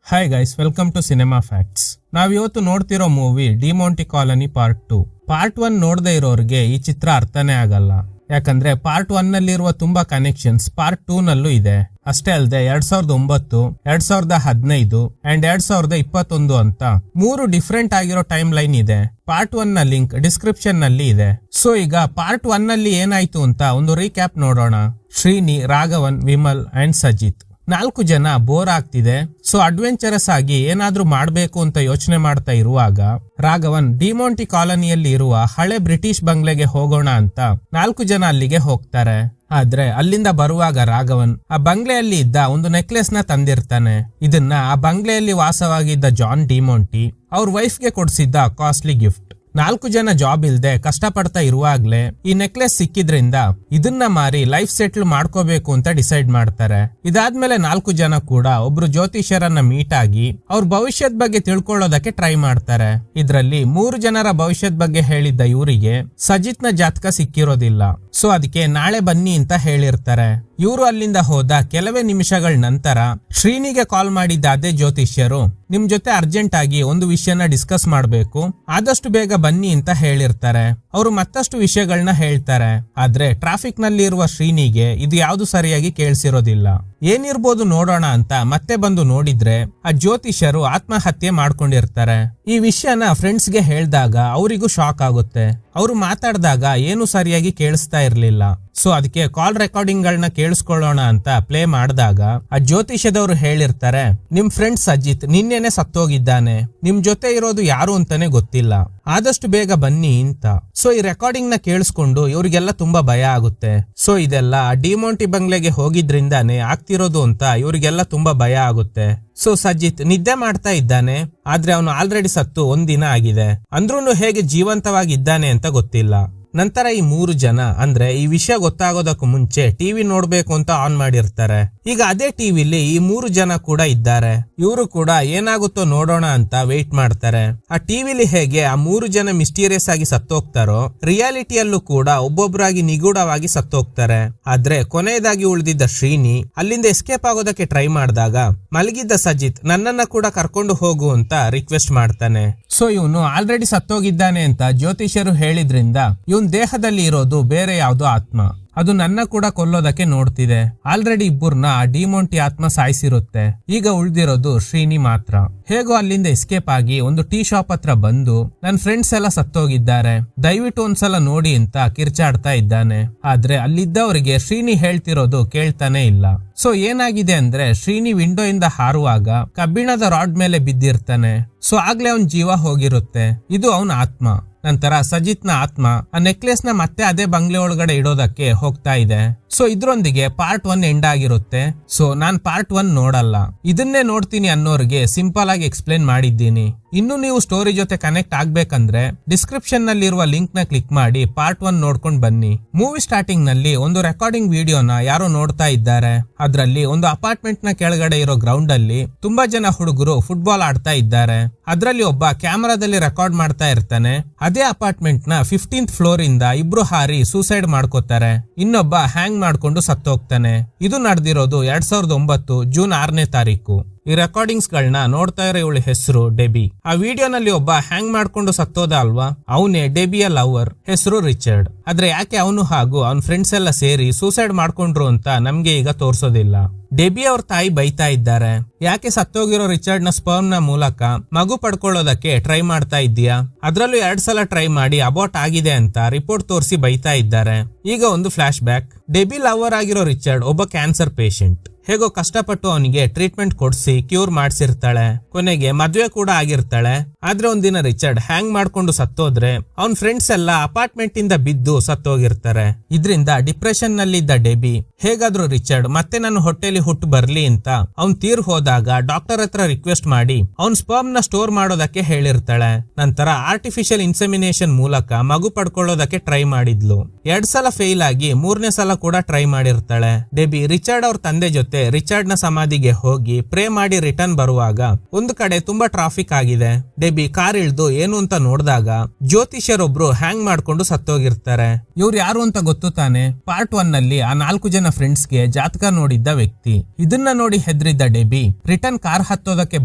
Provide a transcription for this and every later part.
Hi guys, welcome to cinema facts. ನಾವಿವತ್ತು ನೋಡ್ತಿರೋ movie Demonte Colony part 2. Part 1 ನೋಡದೇ ಇರೋರಿಗೆ ಈ ಚಿತ್ರ ಅರ್ಥನೇ ಆಗಲ್ಲ. ಯಾಕಂದ್ರೆ ಪಾರ್ಟ್ 1 ನಲ್ಲಿರುವ ತುಂಬಾ ಕನೆಕ್ಷನ್ಸ್ ಪಾರ್ಟ್ 2 ನಲ್ಲೂ ಇದೆ. ಅಷ್ಟೇ ಅಲ್ಲದೆ 2009, 2015 ಅಂಡ್ 2021 ಅಂತ 3 ಡಿಫ್ರೆಂಟ್ ಆಗಿರೋ ಟೈಮ್ ಲೈನ್ ಇದೆ. ಪಾರ್ಟ್ 1 ನ ಲಿಂಕ್ ಡಿಸ್ಕ್ರಿಪ್ಷನ್ ನಲ್ಲಿ ಇದೆ. ಸೊ ಈಗ ಪಾರ್ಟ್ 1 ನಲ್ಲಿ ಏನಾಯ್ತು ಅಂತ ಒಂದು ರೀಕ್ಯಾಪ್ ನೋಡೋಣ. ಶ್ರೀನಿ, ರಾಘವನ್, ವಿಮಲ್ ಅಂಡ್ ಸಜಿತ್ 4 ಜನ ಬೋರ್ ಆಗ್ತಿದೆ. ಸೊ ಅಡ್ವೆಂಚರಸ್ ಆಗಿ ಏನಾದ್ರೂ ಮಾಡ್ಬೇಕು ಅಂತ ಯೋಚನೆ ಮಾಡ್ತಾ ಇರುವಾಗ ರಾಘವನ್ ಡಿಮೋಂಟಿ ಕಾಲನಿಯಲ್ಲಿ ಇರುವ ಹಳೆ ಬ್ರಿಟಿಷ್ ಬಂಗ್ಲೆಗೆ ಹೋಗೋಣ ಅಂತ 4 ಜನ ಅಲ್ಲಿಗೆ ಹೋಗ್ತಾರೆ. ಆದ್ರೆ ಅಲ್ಲಿಂದ ಬರುವಾಗ ರಾಘವನ್ ಆ ಬಂಗ್ಲೆಯಲ್ಲಿ ಇದ್ದ ಒಂದು ನೆಕ್ಲೆಸ್ ನ ತಂದಿರ್ತಾನೆ. ಇದನ್ನ ಆ ಬಂಗ್ಲೆಯಲ್ಲಿ ವಾಸವಾಗಿದ್ದ ಜಾನ್ ಡಿಮೋಂಟಿ ಅವ್ರ ವೈಫ್ಗೆ ಕೊಡ್ಸಿದ್ದ ಕಾಸ್ಟ್ಲಿ ಗಿಫ್ಟ್. 4 ಜನ ಜಾಬ್ ಇಲ್ದೆ ಕಷ್ಟಪಡ್ತಾ ಇರುವಾಗ್ಲೇ ಈ ನೆಕ್ಲೆಸ್ ಸಿಕ್ಕಿದ್ರಿಂದ ಇದನ್ನ ಮಾರಿ ಲೈಫ್ ಸೆಟ್ಲ್ ಮಾಡ್ಕೋಬೇಕು ಅಂತ ಡಿಸೈಡ್ ಮಾಡ್ತಾರೆ. ಇದಾದ್ಮೇಲೆ 4 ಜನ ಕೂಡ ಒಬ್ರು ಜ್ಯೋತಿಷ್ಯರನ್ನ ಮೀಟ್ ಆಗಿ ಅವ್ರ ಭವಿಷ್ಯದ ಬಗ್ಗೆ ತಿಳ್ಕೊಳ್ಳೋದಕ್ಕೆ ಟ್ರೈ ಮಾಡ್ತಾರೆ. ಇದ್ರಲ್ಲಿ 3 ಜನರ ಭವಿಷ್ಯದ ಬಗ್ಗೆ ಹೇಳಿದ್ದ ಇವರಿಗೆ ಸಜಿತ್ ನ ಜಾತಕ ಸಿಕ್ಕಿರೋದಿಲ್ಲ. ಸೊ ಅದಕ್ಕೆ ನಾಳೆ ಬನ್ನಿ ಅಂತ ಹೇಳಿರ್ತಾರೆ. ಇವರು ಅಲ್ಲಿಂದ ಹೋದ ಕೆಲವೇ ನಿಮಿಷಗಳ ನಂತರ ಶ್ರೀನಿಗೆ ಕಾಲ್ ಮಾಡಿದ್ದ ಅದೇ ಜ್ಯೋತಿಷ್ಯರು ನಿಮ್ ಜೊತೆ ಅರ್ಜೆಂಟ್ ಆಗಿ ಒಂದು ವಿಷಯನ ಡಿಸ್ಕಸ್ ಮಾಡ್ಬೇಕು, ಆದಷ್ಟು ಬೇಗ ಬನ್ನಿ ಅಂತ ಹೇಳಿರ್ತಾರೆ. ಅವರು ಮತ್ತಷ್ಟು ವಿಷಯಗಳನ್ನ ಹೇಳ್ತಾರೆ. ಆದ್ರೆ ಟ್ರಾಫಿಕ್ ನಲ್ಲಿ ಇರುವ ಶ್ರೀನಿಗೆ ಇದು ಯಾವ್ದು ಸರಿಯಾಗಿ ಕೇಳಿಸಿರೋದಿಲ್ಲ. ಏನಿರ್ಬೋದು ನೋಡೋಣ ಅಂತ ಮತ್ತೆ ಬಂದು ನೋಡಿದ್ರೆ ಆ ಜ್ಯೋತಿಷ್ಯರು ಆತ್ಮಹತ್ಯೆ ಮಾಡ್ಕೊಂಡಿರ್ತಾರೆ. ಈ ವಿಷಯನ ಫ್ರೆಂಡ್ಸ್ ಗೆ ಹೇಳಿದಾಗ ಅವರಿಗೂ ಶಾಕ್ ಆಗುತ್ತೆ. ಅವರು ಮಾತಾಡಿದಾಗ ಏನು ಸರಿಯಾಗಿ ಕೇಳಿಸ್ತಾ ಇರ್ಲಿಲ್ಲ. ಸೊ ಅದಕ್ಕೆ ಕಾಲ್ ರೆಕಾರ್ಡಿಂಗ್ ಗಳನ್ನ ಕೇಳಿಸ್ಕೊಳ್ಳೋಣ ಅಂತ ಪ್ಲೇ ಮಾಡಿದಾಗ ಆ ಜ್ಯೋತಿಷ್ಯದವರು ಹೇಳಿರ್ತಾರೆ, ನಿಮ್ ಫ್ರೆಂಡ್ ಸಜಿತ್ ನಿನ್ನೆನೆ ಸತ್ತೋಗಿದ್ದಾನೆ, ನಿಮ್ ಜೊತೆ ಇರೋದು ಯಾರು ಅಂತಾನೆ ಗೊತ್ತಿಲ್ಲ, ಆದಷ್ಟು ಬೇಗ ಬನ್ನಿ ಅಂತ. ಸೊ ಈ ರೆಕಾರ್ಡಿಂಗ್ ನ ಕೇಳಿಸ್ಕೊಂಡು ಇವ್ರಿಗೆಲ್ಲ ತುಂಬಾ ಭಯ ಆಗುತ್ತೆ. ಸೊ ಇದೆಲ್ಲ ಡಿಮೋಂಟಿ ಬಂಗ್ಲೆಗೆ ಹೋಗಿದ್ರಿಂದಾನೆ ಆಗ್ತಿರೋದು ಅಂತ ಇವ್ರಿಗೆಲ್ಲ ತುಂಬಾ ಭಯ ಆಗುತ್ತೆ. ಸೊ ಸಜಿತ್ ನಿದ್ದೆ ಮಾಡ್ತಾ ಇದ್ದಾನೆ, ಆದ್ರೆ ಅವನು ಆಲ್ರೆಡಿ ಸತ್ತು 1 ದಿನ ಆಗಿದೆ. ಅಂದ್ರೂ ಹೇಗೆ ಜೀವಂತವಾಗಿದ್ದಾನೆ ಅಂತ ಗೊತ್ತಿಲ್ಲ. ನಂತರ ಈ 3 ಜನ ಅಂದ್ರೆ ಈ ವಿಷಯ ಗೊತ್ತಾಗೋದಕ್ಕೂ ಮುಂಚೆ ಟಿವಿ ನೋಡ್ಬೇಕು ಅಂತ ಆನ್ ಮಾಡಿರ್ತಾರೆ. ಈಗ ಅದೇ ಟಿವಿಲಿ ಈ 3 ಜನ ಕೂಡ ಇದ್ದಾರೆ. ಇವರು ಕೂಡ ಏನಾಗುತ್ತೋ ನೋಡೋಣ ಅಂತ ವೇಟ್ ಮಾಡ್ತಾರೆ. ಆ ಟಿವಿಲಿ ಹೇಗೆ ಆ 3 ಜನ ಮಿಸ್ಟೀರಿಯಸ್ ಆಗಿ ಸತ್ತೋಗ್ತಾರೋ ರಿಯಾಲಿಟಿಯಲ್ಲೂ ಕೂಡ ಒಬ್ಬೊಬ್ಬರಾಗಿ ನಿಗೂಢವಾಗಿ ಸತ್ತೋಗ್ತಾರೆ. ಆದ್ರೆ ಕೊನೆಯದಾಗಿ ಉಳಿದಿದ್ದ ಶ್ರೀನಿ ಅಲ್ಲಿಂದ ಎಸ್ಕೇಪ್ ಆಗೋದಕ್ಕೆ ಟ್ರೈ ಮಾಡಿದಾಗ ಮಲಗಿದ್ದ ಸಜಿತ್ ನನ್ನನ್ನ ಕೂಡ ಕರ್ಕೊಂಡು ಹೋಗು ಅಂತ ರಿಕ್ವೆಸ್ಟ್ ಮಾಡ್ತಾನೆ. ಸೊ ಇವನು ಆಲ್ರೆಡಿ ಸತ್ತೋಗಿದ್ದಾನೆ ಅಂತ ಜ್ಯೋತಿಷ್ಯರು ಹೇಳಿದ್ರಿಂದ ಇವನ್ ದೇಹದಲ್ಲಿ ಇರೋದು ಬೇರೆ ಯಾವ್ದೋ ಆತ್ಮ, ಅದು ನನ್ನ ಕೂಡ ಕೊಲ್ಲೋದಕ್ಕೆ ನೋಡ್ತಿದೆ. ಆಲ್ರೆಡಿ ಇಬ್ಬರನ್ನ ಡಿಮೋಂಟಿ ಆತ್ಮ ಸಾಯಿಸಿರುತ್ತೆ. ಈಗ ಉಳ್ದಿರೋದು ಶ್ರೀನಿ ಮಾತ್ರ. ಹೇಗೋ ಅಲ್ಲಿಂದ ಎಸ್ಕೇಪ್ ಆಗಿ ಒಂದು ಟೀ ಶಾಪ್ ಹತ್ರ ಬಂದು ನನ್ ಫ್ರೆಂಡ್ಸ್ ಎಲ್ಲ ಸತ್ತೋಗಿದ್ದಾರೆ, ದಯವಿಟ್ಟು ಒಂದ್ಸಲ ನೋಡಿ ಅಂತ ಕಿರ್ಚಾಡ್ತಾ ಇದ್ದಾನೆ. ಆದ್ರೆ ಅಲ್ಲಿದ್ದವರಿಗೆ ಶ್ರೀನಿ ಹೇಳ್ತಿರೋದು ಕೇಳ್ತಾನೆ ಇಲ್ಲ. ಸೊ ಏನಾಗಿದೆ ಅಂದ್ರೆ ಶ್ರೀನಿ ವಿಂಡೋ ಇಂದ ಹಾರುವಾಗ ಕಬ್ಬಿಣದ ರಾಡ್ ಮೇಲೆ ಬಿದ್ದಿರ್ತಾನೆ. ಸೊ ಆಗ್ಲೇ ಅವನ್ ಜೀವ ಹೋಗಿರುತ್ತೆ. ಇದು ಅವನ ಆತ್ಮ. ನಂತರ ಸಜಿತ್ ನ ಆತ್ಮ ಆ ನೆಕ್ಲೆಸ್ ನ ಮತ್ತೆ ಅದೇ ಬಂಗ್ಲೆ ಒಳಗಡೆ ಇಡೋದಕ್ಕೆ ಹೋಗ್ತಾ ಇದೆ. ಸೊ ಇದ್ರೊಂದಿಗೆ ಪಾರ್ಟ್ 1 ಎಂಡ್ ಆಗಿರುತ್ತೆ. ಸೊ ನಾನ್ ಪಾರ್ಟ್ 1 ನೋಡಲ್ಲ, ಇದನ್ನೇ ನೋಡ್ತೀನಿ ಅನ್ನೋರ್ಗೆ ಸಿಂಪಲ್ ಆಗಿ ಎಕ್ಸ್ಪ್ಲೇನ್ ಮಾಡಿದ್ದೀನಿ. ಇನ್ನು ನೀವು ಸ್ಟೋರಿ ಜೊತೆ ಕನೆಕ್ಟ್ ಆಗ್ಬೇಕಂದ್ರೆ ಡಿಸ್ಕ್ರಿಪ್ಷನ್ ನಲ್ಲಿರುವ ಲಿಂಕ್ ನ ಕ್ಲಿಕ್ ಮಾಡಿ ಪಾರ್ಟ್ 1 ನೋಡ್ಕೊಂಡ್ ಬನ್ನಿ. ಮೂವಿ ಸ್ಟಾರ್ಟಿಂಗ್ ನಲ್ಲಿ ಒಂದು ರೆಕಾರ್ಡಿಂಗ್ ವಿಡಿಯೋನ ಯಾರೋ ನೋಡ್ತಾ ಇದ್ದಾರೆ. ಅದ್ರಲ್ಲಿ ಒಂದು ಅಪಾರ್ಟ್ಮೆಂಟ್ ನ ಕೆಳಗಡೆ ಇರೋ ಗ್ರೌಂಡ್ ಅಲ್ಲಿ ತುಂಬಾ ಜನ ಹುಡುಗರು ಫುಟ್ಬಾಲ್ ಆಡ್ತಾ ಇದ್ದಾರೆ. ಅದ್ರಲ್ಲಿ ಒಬ್ಬ ಕ್ಯಾಮರಾದಲ್ಲಿ ರೆಕಾರ್ಡ್ ಮಾಡ್ತಾ ಇರ್ತಾನೆ. ಅದೇ ಅಪಾರ್ಟ್ಮೆಂಟ್ ನ 15th ಫ್ಲೋರ್ ಇಂದ ಇಬ್ರು ಹಾರಿ ಸೂಸೈಡ್ ಮಾಡ್ಕೋತಾರೆ. ಇನ್ನೊಬ್ಬ ಹ್ಯಾಂಗ್ ಮಾಡ್ಕೊಂಡು ಸತ್ತೋಗ್ತಾನೆ. ಇದು ನಡೆದಿರೋದು 2009 ಜೂನ್ 6ನೇ ತಾರೀಕು. ಈ ರೆಕಾರ್ಡಿಂಗ್ಸ್ ಗಳನ್ನ ನೋಡ್ತಾ ಇರೋ ಇವಳ ಹೆಸರು ಡೆಬಿ. ಆ ವಿಡಿಯೋನಲ್ಲಿ ಒಬ್ಬ ಹ್ಯಾಂಗ್ ಮಾಡ್ಕೊಂಡು ಸತ್ತೋದ ಅಲ್ವಾ, ಅವನೇ ಡೆಬಿಯ ಲವರ್, ಹೆಸರು ರಿಚರ್ಡ್. ಆದ್ರೆ ಯಾಕೆ ಅವನು ಹಾಗೂ ಅವನ್ ಫ್ರೆಂಡ್ಸ್ ಎಲ್ಲ ಸೇರಿ ಸೂಸೈಡ್ ಮಾಡ್ಕೊಂಡ್ರು ಅಂತ ನಮ್ಗೆ ಈಗ ತೋರ್ಸೋದಿಲ್ಲ. ಡೆಬಿ ಅವ್ರ ತಾಯಿ ಬೈತಾ ಇದ್ದಾರೆ, ಯಾಕೆ ಸತ್ತೋಗಿರೋ ರಿಚರ್ಡ್ ನ ಸ್ಪರ್ಮ್ ನ ಮೂಲಕ ಮಗು ಪಡ್ಕೊಳ್ಳೋದಕ್ಕೆ ಟ್ರೈ ಮಾಡ್ತಾ ಇದ್ದೀಯಾ, ಅದ್ರಲ್ಲೂ 2 ಸಲ ಟ್ರೈ ಮಾಡಿ ಅಬಾರ್ಟ್ ಆಗಿದೆ ಅಂತ ರಿಪೋರ್ಟ್ ತೋರಿಸಿ ಬೈತಾ ಇದ್ದಾರೆ. ಈಗ ಒಂದು ಫ್ಲಾಶ್ ಬ್ಯಾಕ್. ಡೆಬಿ ಲವರ್ ಆಗಿರೋ ರಿಚರ್ಡ್ ಒಬ್ಬ ಕ್ಯಾನ್ಸರ್ ಪೇಷಂಟ್. ಹೇಗೋ ಕಷ್ಟಪಟ್ಟು ಅವನಿಗೆ ಟ್ರೀಟ್ಮೆಂಟ್ ಕೊಡ್ಸಿ ಕ್ಯೂರ್ ಮಾಡ್ಸಿರ್ತಾಳೆ. ಕೊನೆಗೆ ಮದ್ವೆ ಕೂಡ ಆಗಿರ್ತಾಳೆ. ಆದ್ರೆ ಒಂದಿನ ರಿಚರ್ಡ್ ಹ್ಯಾಂಗ್ ಮಾಡ್ಕೊಂಡು ಸತ್ತೋದ್ರೆ ಅವನ್ ಫ್ರೆಂಡ್ಸ್ ಎಲ್ಲ ಅಪಾರ್ಟ್ಮೆಂಟ್ ಇಂದ ಬಿದ್ದು ಸತ್ತೋಗಿರ್ತಾರೆ. ಇದ್ರಿಂದ ಡಿಪ್ರೆಷನ್ ನಲ್ಲಿದ್ದ ಡೆಬಿ ಹೇಗಾದ್ರೂ ರಿಚರ್ಡ್ ಮತ್ತೆ ನನ್ನ ಹೊಟ್ಟೆಲಿ ಹುಟ್ಟು ಬರ್ಲಿ ಅಂತ ಅವ್ನ್ ತೀರ್ ಹೋದಾಗ ಡಾಕ್ಟರ್ ಹತ್ರ ರಿಕ್ವೆಸ್ಟ್ ಮಾಡಿ ಅವ್ನ್ ಸ್ಪರ್ಮ್ ನ ಸ್ಟೋರ್ ಮಾಡೋದಕ್ಕೆ ಹೇಳಿರ್ತಾಳೆ. ನಂತರ ಆರ್ಟಿಫಿಷಿಯಲ್ ಇನ್ಸೆಮಿನೇಷನ್ ಮೂಲಕ ಮಗು ಪಡ್ಕೊಳ್ಳೋದಕ್ಕೆ ಟ್ರೈ ಮಾಡಿದ್ಲು. 2 ಸಲ ಫೇಲ್ ಆಗಿ 3ನೇ ಸಲ ಕೂಡ ಟ್ರೈ ಮಾಡಿರ್ತಾಳೆ. ಡೆಬಿ ರಿಚರ್ಡ್ ಅವ್ರ ತಂದೆ ಜೊತೆ ಜೊತೆ ರಿಚರ್ಡ್ ನ ಸಮಾಧಿಗೆ ಹೋಗಿ ಪ್ರೇ ಮಾಡಿ ರಿಟರ್ನ್ ಬರುವಾಗ ಒಂದು ಕಡೆ ತುಂಬಾ ಟ್ರಾಫಿಕ್ ಆಗಿದೆ. ಡೆಬಿ ಕಾರ್ ಇಳ್ದು ಏನು ಅಂತ ನೋಡಿದಾಗ ಜ್ಯೋತಿಷ್ಯರೊಬ್ರು ಹ್ಯಾಂಗ್ ಮಾಡ್ಕೊಂಡು ಸತ್ತೋಗಿರ್ತಾರೆ. ಇವ್ರು ಯಾರು ಅಂತ ಗೊತ್ತು ತಾನೆ? ಪಾರ್ಟ್ 1 ನಲ್ಲಿ ಆ 4 ಜನ ಫ್ರೆಂಡ್ಸ್ ಗೆ ಜಾತಕ ನೋಡಿದ್ದ ವ್ಯಕ್ತಿ. ಇದನ್ನ ನೋಡಿ ಹೆದ್ರಿದ್ದ ಡೆಬಿ ರಿಟರ್ನ್ ಕಾರ್ ಹತ್ತೋದಕ್ಕೆ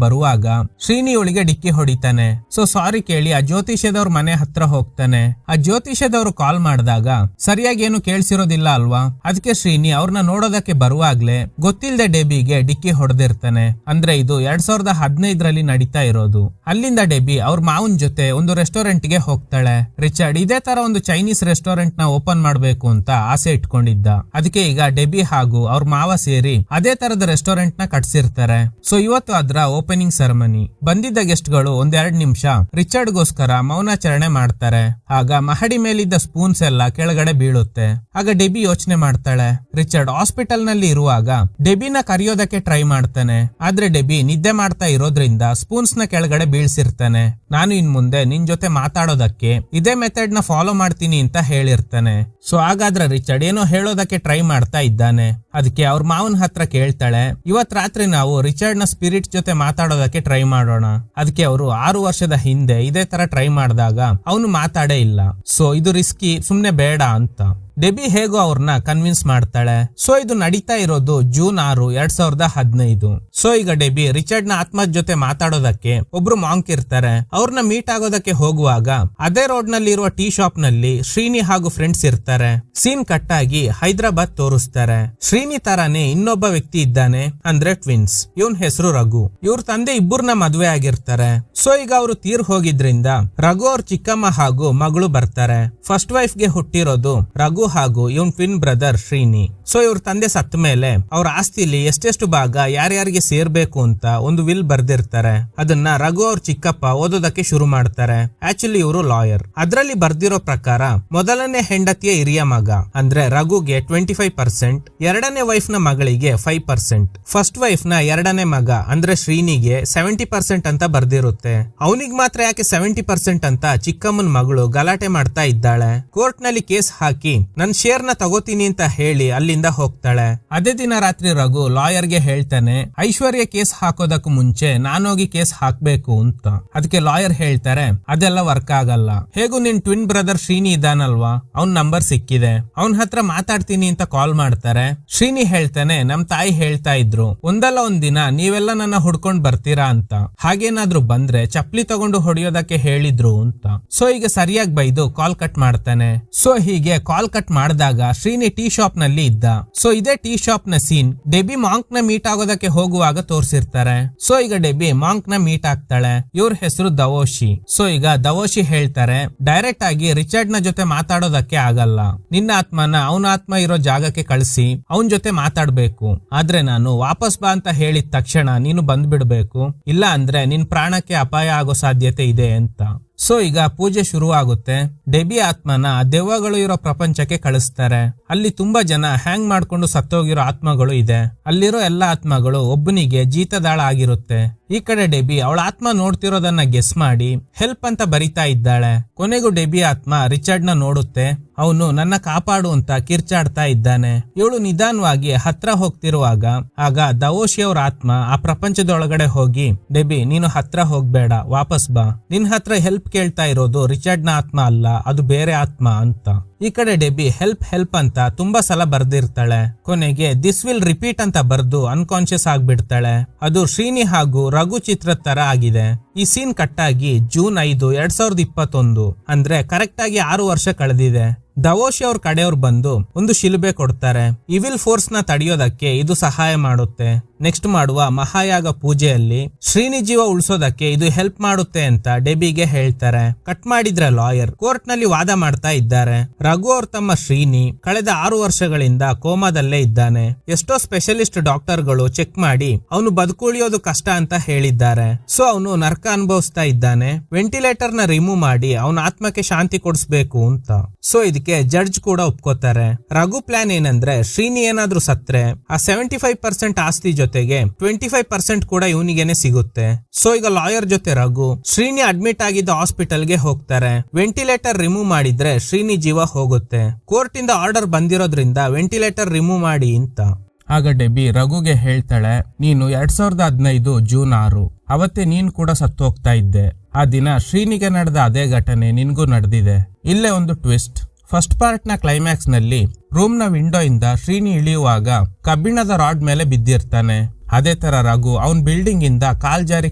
ಬರುವಾಗ ಶ್ರೀನಿ ಅವಳಿಗೆ ಡಿಕ್ಕಿ ಹೊಡಿತಾನೆ. ಸೊ ಸಾರಿ ಕೇಳಿ ಆ ಜ್ಯೋತಿಷ್ಯದವ್ರ ಮನೆ ಹತ್ರ ಹೋಗ್ತಾನೆ. ಆ ಜ್ಯೋತಿಷ್ಯದವ್ರು ಕಾಲ್ ಮಾಡಿದಾಗ ಸರಿಯಾಗಿ ಏನು ಕೇಳಿಸಿರೋದಿಲ್ಲ ಅಲ್ವಾ, ಅದಕ್ಕೆ ಶ್ರೀನಿ ಅವ್ರನ್ನ ನೋಡೋದಕ್ಕೆ ಬರುವಾಗ್ಲೇ ಗೊತ್ತಿಲ್ಲದೆ ಡೆಬಿಗೆ ಡಿಕ್ಕಿ ಹೊಡೆದಿರ್ತಾನೆ. ಅಂದ್ರೆ ಇದು 2015ರಲ್ಲಿ ನಡೀತಾ ಇರೋದು. ಅಲ್ಲಿಂದ ಡೆಬಿ ಅವ್ರ ಮಾವನ್ ಜೊತೆ ಒಂದು ರೆಸ್ಟೋರೆಂಟ್ ಗೆ ಹೋಗ್ತಾಳೆ. ರಿಚರ್ಡ್ ಇದೇ ತರ ಒಂದು ಚೈನೀಸ್ ರೆಸ್ಟೋರೆಂಟ್ ನ ಓಪನ್ ಮಾಡ್ಬೇಕು ಅಂತ ಆಸೆ ಇಟ್ಕೊಂಡಿದ್ದ. ಅದಕ್ಕೆ ಈಗ ಡೆಬಿ ಹಾಗೂ ಅವ್ರ ಮಾವ ಸೇರಿ ಅದೇ ತರದ ರೆಸ್ಟೋರೆಂಟ್ ನ ಕಟ್ಸಿರ್ತಾರೆ. ಸೊ ಇವತ್ತು ಅದ್ರ ಓಪನಿಂಗ್ ಸೆರೆಮನಿ. ಬಂದಿದ್ದ ಗೆಸ್ಟ್ ಗಳು 1-2 ನಿಮಿಷ ರಿಚರ್ಡ್ ಗೋಸ್ಕರ ಮೌನಾಚರಣೆ ಮಾಡ್ತಾರೆ. ಆಗ ಮಹಡಿ ಮೇಲಿದ್ದ ಸ್ಪೂನ್ಸ್ ಎಲ್ಲ ಕೆಳಗಡೆ ಬೀಳುತ್ತೆ. ಆಗ ಡೆಬಿ ಯೋಚನೆ ಮಾಡ್ತಾಳೆ. ರಿಚರ್ಡ್ ಹಾಸ್ಪಿಟಲ್ ನಲ್ಲಿ ಇರುವಾಗ ಡೆಬಿನ ಕರೆಯೋದಕ್ಕೆ ಟ್ರೈ ಮಾಡ್ತಾನೆ. ಆದ್ರೆ ಡೆಬಿ ನಿದ್ದೆ ಮಾಡ್ತಾ ಇರೋದ್ರಿಂದ ಸ್ಪೂನ್ಸ್ ನ ಕೆಳಗಡೆ ಬೀಳ್ಸಿರ್ತಾನೆ. ನಾನು ಇನ್ ಮುಂದೆ ನಿನ್ ಜೊತೆ ಮಾತಾಡೋದಕ್ಕೆ ಇದೇ ಮೆಥಡ್ ನ ಫಾಲೋ ಮಾಡ್ತೀನಿ ಅಂತ ಹೇಳಿರ್ತಾನೆ. ಸೊ ಹಾಗಾದ್ರೆ ರಿಚರ್ಡ್ ಏನೋ ಹೇಳೋದಕ್ಕೆ ಟ್ರೈ ಮಾಡ್ತಾ ಇದ್ದಾನೆ. ಅದಕ್ಕೆ ಅವ್ರ ಮಾವನ್ ಹತ್ರ ಕೇಳ್ತಾಳೆ, ಇವತ್ ರಾತ್ರಿ ನಾವು ರಿಚರ್ಡ್ ನ ಸ್ಪಿರಿಟ್ ಜೊತೆ ಮಾತಾಡೋದಕ್ಕೆ ಟ್ರೈ ಮಾಡೋಣ. ಅದಕ್ಕೆ ಅವರು 6 ವರ್ಷದ ಹಿಂದೆ ಇದೇ ತರ ಟ್ರೈ ಮಾಡಿದಾಗ ಅವನು ಮಾತಾಡೇ ಇಲ್ಲ. ಸೊ ಇದು ರಿಸ್ಕಿ, ಸುಮ್ನೆ ಬೇಡ ಅಂತ ಡೆಬಿ ಹೇಗೋ ಅವ್ರನ್ನ ಕನ್ವಿನ್ಸ್ ಮಾಡ್ತಾಳೆ. ಸೊ ಇದು ನಡೀತಾ ಇರೋದು ಜೂನ್ 6, 2015. ಸೊ ಈಗ ಡೆಬಿ ರಿಚರ್ಡ್ ನ ಆತ್ಮದ ಜೊತೆ ಮಾತಾಡೋದಕ್ಕೆ ಒಬ್ರು ಮಾಂಕ್ ಇರ್ತಾರೆ. ಅವ್ರನ್ನ ಮೀಟ್ ಆಗೋದಕ್ಕೆ ಹೋಗುವಾಗ ಅದೇ ರೋಡ್ ನಲ್ಲಿ ಇರುವ ಟೀ ಶಾಪ್ ನಲ್ಲಿ ಶ್ರೀನಿ ಹಾಗೂ ಫ್ರೆಂಡ್ಸ್ ಇರ್ತಾರೆ. ಸೀನ್ ಕಟ್ ಆಗಿ ಹೈದರಾಬಾದ್ ತೋರಿಸ್ತಾರೆ. ಶ್ರೀನಿ ತರಾನೇ ಇನ್ನೊಬ್ಬ ವ್ಯಕ್ತಿ ಇದ್ದಾನೆ, ಅಂದ್ರೆ ಟ್ವಿನ್ಸ್. ಇವನ್ ಹೆಸರು ರಘು. ಇವ್ರ ತಂದೆ ಇಬ್ಬರನ್ನ ಮದ್ವೆ ಆಗಿರ್ತಾರೆ. ಸೊ ಈಗ ಅವರು ತೀರ್ ಹೋಗಿದ್ರಿಂದ ರಘು ಅವ್ರ ಚಿಕ್ಕಮ್ಮ ಹಾಗೂ ಮಗಳು ಬರ್ತಾರೆ. ಫಸ್ಟ್ ವೈಫ್ ಗೆ ಹುಟ್ಟಿರೋದು ರಘು ಹಾಗೂ ಇವನ್ ಟ್ವಿನ್ ಬ್ರದರ್ ಶ್ರೀನಿ. ಸೊ ಇವ್ರ ತಂದೆ ಸತ್ತ ಮೇಲೆ ಅವ್ರ ಆಸ್ತಿಲಿ ಎಷ್ಟೆಷ್ಟು ಭಾಗ ಯಾರ್ಯಾರಿಗೆ ಸೇರ್ಬೇಕು ಅಂತ ಒಂದು ವಿಲ್ ಬರ್ದಿರ್ತಾರೆ. ಅದನ್ನ ರಘು ಅವ್ರ ಚಿಕ್ಕಪ್ಪ ಓದೋದಕ್ಕೆ ಶುರು ಮಾಡ್ತಾರೆ. ಆಕ್ಚುಲಿ ಇವರು ಲಾಯರ್. ಅದ್ರಲ್ಲಿ ಬರ್ದಿರೋ ಪ್ರಕಾರ ಮೊದಲನೇ ಹೆಂಡತಿಯ ಹಿರಿಯ ಮಗ ಅಂದ್ರೆ ರಘುಗೆ 25%, ಎರಡನೇ ವೈಫ್ ನ ಮಗಳಿಗೆ 5%, ಫಸ್ಟ್ ವೈಫ್ ನ ಎರಡನೇ ಮಗ ಅಂದ್ರೆ ಶ್ರೀನಿಗೆ 70% ಅಂತ ಬರ್ದಿರುತ್ತೆ. ಅವನಿಗೆ ಮಾತ್ರ ಯಾಕೆ 70% ಅಂತ ಚಿಕ್ಕಮ್ಮನ ಮಗಳು ಗಲಾಟೆ ಮಾಡ್ತಾ ಇದ್ದಾಳೆ. ಕೋರ್ಟ್ ನಲ್ಲಿ ಕೇಸ್ ಹಾಕಿ ನನ್ ಶೇರ್ ನ ತಗೋತೀನಿ ಅಂತ ಹೇಳಿ ಅಲ್ಲಿಂದ ಹೋಗ್ತಾಳೆ. ಅದೇ ದಿನ ರಾತ್ರಿ ರಘು ಲಾಯರ್ ಗೆ ಹೇಳ್ತಾನೆ, ಐಶ್ವರ್ಯ ಕೇಸ್ ಹಾಕೋದಕ್ಕೂ ಮುಂಚೆ ನಾನೋಗಿ ಕೇಸ್ ಹಾಕ್ಬೇಕು ಅಂತ. ಅದಕ್ಕೆ ಲಾಯರ್ ಹೇಳ್ತಾರೆ, ಅದೆಲ್ಲ ವರ್ಕ್ ಆಗಲ್ಲ. ಹೇಗೂ ನಿನ್ ಟ್ವಿನ್ ಬ್ರದರ್ ಶ್ರೀನಿ ಇದಾನಲ್ವಾ, ಅವ್ನ್ ನಂಬರ್ ಸಿಕ್ಕಿದೆ, ಅವನ್ ಹತ್ರ ಮಾತಾಡ್ತೀನಿ ಅಂತ ಕಾಲ್ ಮಾಡ್ತಾರೆ. ಶ್ರೀನಿ ಹೇಳ್ತಾನೆ, ನಮ್ ತಾಯಿ ಹೇಳ್ತಾ ಇದ್ರು ಒಂದಲ್ಲ ಒಂದ್ ದಿನ ನೀವೆಲ್ಲ ನನ್ನ ಹುಡ್ಕೊಂಡ್ ಬರ್ತೀರಾ ಅಂತ. ಹಾಗೇನಾದ್ರೂ ಬಂದ್ರೆ ಚಪ್ಲಿ ತಗೊಂಡು ಹೊಡಿಯೋದಕ್ಕೆ ಹೇಳಿದ್ರು ಅಂತ. ಸೊ ಈಗ ಸರಿಯಾಗಿ ಬೈದು ಕಾಲ್ ಕಟ್ ಮಾಡ್ತಾನೆ. ಸೊ ಹೀಗೆ ಕಾಲ್ ಕಟ್ ಮಾಡಿದಾಗ ಶ್ರೀನಿ ಟೀ ಶಾಪ್ ನಲ್ಲಿ ಇದ್ದ. ಸೊ ಇದೇ ಟೀ ಶಾಪ್ ನ ಸೀನ್ ಡೆಬಿ ಮಾಂಕ್ ನ ಮೀಟ್ ಆಗೋದಕ್ಕೆ ಹೋಗುವಾಗ ತೋರಿಸಿರ್ತಾರೆ. ಸೊ ಈಗ ಡೆಬಿ ಮಾಂಕ್ ನ ಮೀಟ್ ಆಗ್ತಾಳೆ. ಇವ್ರ ಹೆಸರು ದವೋಶಿ. ಸೊ ಈಗ ದವೋಶಿ ಹೇಳ್ತಾರೆ, ಡೈರೆಕ್ಟ್ ಆಗಿ ರಿಚರ್ಡ್ ನ ಜೊತೆ ಮಾತಾಡೋದಕ್ಕೆ ಆಗಲ್ಲ. ನಿನ್ನ ಆತ್ಮನ ಅವನ ಆತ್ಮ ಇರೋ ಜಾಗಕ್ಕೆ ಕಳಿಸಿ ಅವನ್ ಜೊತೆ ಮಾತಾಡ್ಬೇಕು. ಆದ್ರೆ ನಾನು ವಾಪಸ್ ಬಾ ಅಂತ ಹೇಳಿದ ತಕ್ಷಣ ನೀನು ಬಂದ್ಬಿಡ್ಬೇಕು, ಇಲ್ಲ ಅಂದ್ರೆ ನಿನ್ ಪ್ರಾಣಕ್ಕೆ ಅಪಾಯ ಆಗೋ ಸಾಧ್ಯತೆ ಇದೆ ಅಂತ. ಸೊ ಈಗ ಪೂಜೆ ಶುರು ಆಗುತ್ತೆ. ಡೆಬಿ ಆತ್ಮನ ದೆವ್ವಗಳು ಇರೋ ಪ್ರಪಂಚಕ್ಕೆ ಕಳಿಸ್ತಾರೆ. ಅಲ್ಲಿ ತುಂಬಾ ಜನ ಹ್ಯಾಂಗ್ ಮಾಡ್ಕೊಂಡು ಸತ್ತೋಗಿರೋ ಆತ್ಮಗಳು ಇದೆ. ಅಲ್ಲಿರೋ ಎಲ್ಲಾ ಆತ್ಮಗಳು ಒಬ್ಬನಿಗೆ ಜೀತದಾಳ ಆಗಿರುತ್ತೆ. ಈ ಕಡೆ ಡೆಬಿ ಅವಳ ಆತ್ಮ ನೋಡ್ತಿರೋದನ್ನ ಗೆಸ್ ಮಾಡಿ ಹೆಲ್ಪ್ ಅಂತ ಬರಿತಾ ಇದ್ದಾಳೆ. ಕೊನೆಗೂ ಡೆಬಿ ಆತ್ಮ ರಿಚರ್ಡ್ ನ ನೋಡುತ್ತೆ. ಅವನು ನನ್ನ ಕಾಪಾಡು ಅಂತ ಕಿರ್ಚಾಡ್ತಾ ಇದ್ದಾನೆ. ಇವಳು ನಿಧಾನವಾಗಿ ಹತ್ರ ಹೋಗ್ತಿರುವಾಗ ಆಗ ದವೋಶಿ ಅವ್ರ ಆತ್ಮ ಆ ಪ್ರಪಂಚದೊಳಗಡೆ ಹೋಗಿ, ಡೆಬಿ ನೀನು ಹತ್ರ ಹೋಗ್ಬೇಡ, ವಾಪಸ್ ಬಾ, ನಿನ್ ಹತ್ರ ಹೆಲ್ಪ್ ಕೇಳ್ತಾ ಇರೋದು ರಿಚರ್ಡ್ ನ ಆತ್ಮ ಅಲ್ಲ, ಅದು ಬೇರೆ ಆತ್ಮ ಅಂತ. ಈ ಕಡೆ ಡೆಬಿ ಹೆಲ್ಪ್ ಅಂತ ತುಂಬಾ ಸಲ ಬರ್ದಿರ್ತಾಳೆ. ಕೊನೆಗೆ ದಿಸ್ ವಿಲ್ ರಿಪೀಟ್ ಅಂತ ಬರ್ದು ಅನ್ಕಾನ್ಶಿಯಸ್ ಆಗ್ಬಿಡ್ತಾಳೆ. ಅದು ಶ್ರೀನಿ ಹಾಗೂ ರಘು ಚಿತ್ರದ ತರ ಆಗಿದೆ. ಈ ಸೀನ್ ಕಟ್ಟಾಗಿ ಜೂನ್ 5, 2021 ಅಂದ್ರೆ ಕರೆಕ್ಟ್ ಆಗಿ 6 ವರ್ಷ ಕಳೆದಿದೆ. ದವೋಶಿ ಅವ್ರ ಕಡೆಯವ್ರು ಬಂದು ಒಂದು ಶಿಲುಬೆ ಕೊಡ್ತಾರೆ. ಇವಿಲ್ ಫೋರ್ಸ್ ನ ತಡೆಯೋದಕ್ಕೆ ಇದು ಸಹಾಯ ಮಾಡುತ್ತೆ. ನೆಕ್ಸ್ಟ್ ಮಾಡುವ ಮಹಾಯಾಗ ಪೂಜೆಯಲ್ಲಿ ಶ್ರೀನಿ ಜೀವ ಉಳಿಸೋದಕ್ಕೆ ಇದು ಹೆಲ್ಪ್ ಮಾಡುತ್ತೆ ಅಂತ ಡೆಬಿಗೆ ಹೇಳ್ತಾರೆ. ಕಟ್ ಮಾಡಿದ್ರೆ ಲಾಯರ್ ಕೋರ್ಟ್ ನಲ್ಲಿ ವಾದ ಮಾಡ್ತಾ ಇದ್ದಾರೆ. ರಘು ಅವ್ರ ತಮ್ಮ ಶ್ರೀನಿ ಕಳೆದ 6 ವರ್ಷಗಳಿಂದ ಕೋಮಾದಲ್ಲೇ ಇದ್ದಾನೆ. ಎಷ್ಟೋ ಸ್ಪೆಷಲಿಸ್ಟ್ ಡಾಕ್ಟರ್ಗಳು ಚೆಕ್ ಮಾಡಿ ಅವನು ಬದುಕುಳಿಯೋದು ಕಷ್ಟ ಅಂತ ಹೇಳಿದ್ದಾರೆ. ಸೊ ಅವನು ನರ್ಕ ಅನುಭವಿಸ್ತಾ ಇದ್ದಾನೆ. ವೆಂಟಿಲೇಟರ್ ನ ರಿಮೂವ್ ಮಾಡಿ ಅವನ ಆತ್ಮಕ್ಕೆ ಶಾಂತಿ ಕೊಡಿಸ್ಬೇಕು ಅಂತ. ಸೊ ಇದಕ್ಕೆ ಜಡ್ಜ್ ಕೂಡ ಒಪ್ಕೋತಾರೆ. ರಘು ಪ್ಲಾನ್ ಏನಂದ್ರೆ ಶ್ರೀನಿ ಏನಾದ್ರೂ ಸತ್ರೆ ಆ 75% ಆಸ್ತಿ ಜೊತೆಗೆ 25% ಕೂಡ ಇವನಿಗೇನೆ ಸಿಗುತ್ತೆ. ಸೊ ಈಗ ಲಾಯರ್ ಜೊತೆ ರಘು ಶ್ರೀನಿ ಅಡ್ಮಿಟ್ ಆಗಿದ್ದ ಹಾಸ್ಪಿಟಲ್ಗೆ ಹೋಗ್ತಾರೆ. ವೆಂಟಿಲೇಟರ್ ರಿಮೂವ್ ಮಾಡಿದ್ರೆ ಶ್ರೀನಿ ಜೀವ ಹೋಗುತ್ತೆ. ಕೋರ್ಟ್ ಇಂದ ಆರ್ಡರ್ ಬಂದಿರೋದ್ರಿಂದ ವೆಂಟಿಲೇಟರ್ ರಿಮೂವ್ ಮಾಡಿ ಅಂತ. ಆಗ ಡೆಬಿ ರಘುಗೆ ಹೇಳ್ತಾಳೆ, ನೀನು 2015 ಜೂನ್ 6 ಅವತ್ತೇ ನೀನ್ ಕೂಡ ಸತ್ತು ಹೋಗ್ತಾ ಇದ್ದೆ. ಆ ದಿನ ಶ್ರೀನಿಗೆ ನಡೆದ ಅದೇ ಘಟನೆ ನಿನ್ಗೂ ನಡೆದಿದೆ. ಇಲ್ಲೇ ಒಂದು ಟ್ವಿಸ್ಟ್. ಫಸ್ಟ್ ಪಾರ್ಟ್ ನ ಕ್ಲೈಮ್ಯಾಕ್ಸ್ ನಲ್ಲಿ ರೂಮ್ ನ ವಿಂಡೋ ಇಂದ ಶ್ರೀನಿ ಇಳಿಯುವಾಗ ಕಬ್ಬಿಣದ ರಾಡ್ ಮೇಲೆ ಬಿದ್ದಿರ್ತಾನೆ. ಅದೇ ತರ ರಘು ಅವನ್ ಬಿಲ್ಡಿಂಗ್ ಇಂದ ಕಾಲ್ ಜಾರಿ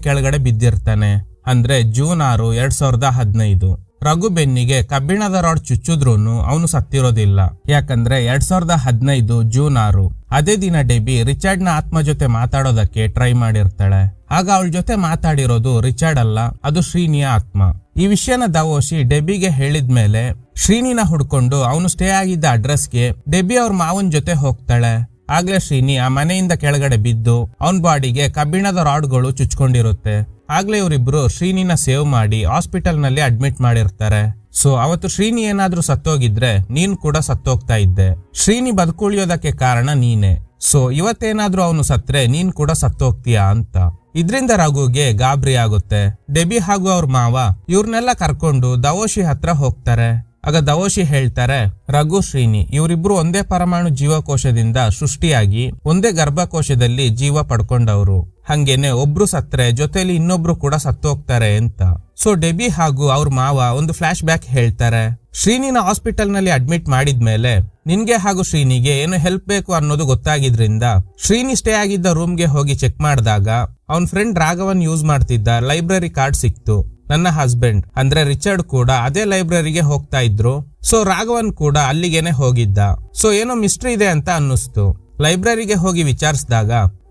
ಕೆಳಗಡೆ ಬಿದ್ದಿರ್ತಾನೆ. ಅಂದ್ರೆ ಜೂನ್ 6, 2015. ರಘು ಬೆನ್ನಿಗೆ ಕಬ್ಬಿಣದ ರಾಡ್ ಚುಚ್ಚಿದ್ರೂನು ಅವನು ಸತ್ತಿರೋದಿಲ್ಲ. ಯಾಕಂದ್ರೆ 2015 ಜೂನ್ 6 ಅದೇ ದಿನ ಡೆಬಿ ರಿಚರ್ಡ್ ನ ಆತ್ಮ ಜೊತೆ ಮಾತಾಡೋದಕ್ಕೆ ಟ್ರೈ ಮಾಡಿರ್ತಾಳೆ. ಆಗ ಅವಳ ಜೊತೆ ಮಾತಾಡಿರೋದು ರಿಚರ್ಡ್ ಅಲ್ಲ, ಅದು ಶ್ರೀನಿಯ ಆತ್ಮ. ಈ ವಿಷಯನ ದಾವೋಶಿ ಡೆಬಿಗೆ ಹೇಳಿದ್ಮೇಲೆ ಶ್ರೀನಿನ ಹುಡ್ಕೊಂಡು ಅವನು ಸ್ಟೇ ಆಗಿದ್ದ ಅಡ್ರೆಸ್ಗೆ ಡೆಬಿ ಅವ್ರ ಮಾವನ್ ಜೊತೆ ಹೋಗ್ತಾಳೆ. ಆಗ್ಲೇ ಶ್ರೀನಿ ಆ ಮನೆಯಿಂದ ಕೆಳಗಡೆ ಬಿದ್ದು ಅವನ್ ಬಾಡಿಗೆ ಕಬ್ಬಿಣದ ರಾಡ್ಗಳು ಚುಚ್ಕೊಂಡಿರುತ್ತೆ. ಆಗ್ಲೇ ಇವರಿಬ್ರು ಶ್ರೀನಿನ ಸೇವ್ ಮಾಡಿ ಹಾಸ್ಪಿಟಲ್ ನಲ್ಲಿ ಅಡ್ಮಿಟ್ ಮಾಡಿರ್ತಾರೆ. ಸೊ ಅವತ್ತು ಶ್ರೀನಿ ಏನಾದ್ರೂ ಸತ್ತೋಗಿದ್ರೆ ನೀನ್ ಕೂಡ ಸತ್ತೋಗ್ತಾ ಇದ್ದೆ. ಶ್ರೀನಿ ಬದುಕುಳಿಯೋದಕ್ಕೆ ಕಾರಣ ನೀನೆ. ಸೊ ಇವತ್ತೇನಾದ್ರೂ ಅವನು ಸತ್ರೆ ನೀನ್ ಕೂಡ ಸತ್ತೋಗ್ತೀಯಾ ಅಂತ. ಇದ್ರಿಂದ ರಘುಗೆ ಗಾಬರಿ ಆಗುತ್ತೆ. ಡೆಬಿ ಹಾಗೂ ಅವ್ರ ಮಾವ ಇವ್ರನ್ನೆಲ್ಲ ಕರ್ಕೊಂಡು ದಾವೋಶಿ ಹತ್ರ ಹೋಗ್ತಾರೆ. ಆಗ ದಾವೋಶಿ ಹೇಳ್ತಾರೆ, ರಘು ಶ್ರೀನಿ ಇವರಿಬ್ರು ಒಂದೇ ಪರಮಾಣು ಜೀವಕೋಶದಿಂದ ಸೃಷ್ಟಿಯಾಗಿ ಒಂದೇ ಗರ್ಭಕೋಶದಲ್ಲಿ ಜೀವ ಪಡ್ಕೊಂಡವ್ರು. ಹಂಗೇನೆ ಒಬ್ರು ಸತ್ರೆ ಜೊತೆಲಿ ಇನ್ನೊಬ್ರು ಕೂಡ ಸತ್ತೋಗ್ತಾರೆ ಅಂತ. ಸೊ ಡೆಬಿ ಹಾಗೂ ಅವ್ರ ಮಾವ ಒಂದು ಫ್ಲಾಶ್ ಬ್ಯಾಕ್ ಹೇಳ್ತಾರೆ. ಶ್ರೀನಿನ ಹಾಸ್ಪಿಟಲ್ ನಲ್ಲಿ ಅಡ್ಮಿಟ್ ಮಾಡಿದ್ಮೇಲೆ ನಿನ್ಗೆ ಹಾಗೂ ಶ್ರೀನಿಗೆ ಏನು ಹೆಲ್ಪ್ ಬೇಕು ಅನ್ನೋದು ಗೊತ್ತಾಗಿದ್ರಿಂದ ಶ್ರೀನಿ ಸ್ಟೇ ಆಗಿದ್ದ ರೂಮ್ಗೆ ಹೋಗಿ ಚೆಕ್ ಮಾಡಿದಾಗ ಅವನ್ ಫ್ರೆಂಡ್ ರಾಘವನ್ ಯೂಸ್ ಮಾಡ್ತಿದ್ದ ಲೈಬ್ರರಿ ಕಾರ್ಡ್ ಸಿಕ್ತು. ನನ್ನ ಹಸ್ಬೆಂಡ್ ಅಂದ್ರೆ ರಿಚರ್ಡ್ ಕೂಡ ಅದೇ ಲೈಬ್ರರಿಗೆ ಹೋಗ್ತಾ ಇದ್ರು. ಸೊ ರಾಘವನ್ ಕೂಡ ಅಲ್ಲಿಗೇನೆ ಹೋಗಿದ್ದ. ಸೊ ಏನೋ ಮಿಸ್ಟ್ರಿ ಇದೆ ಅಂತ ಅನ್ನಿಸ್ತು. ಲೈಬ್ರರಿಗೆ ಹೋಗಿ ವಿಚಾರಿಸಿದಾಗ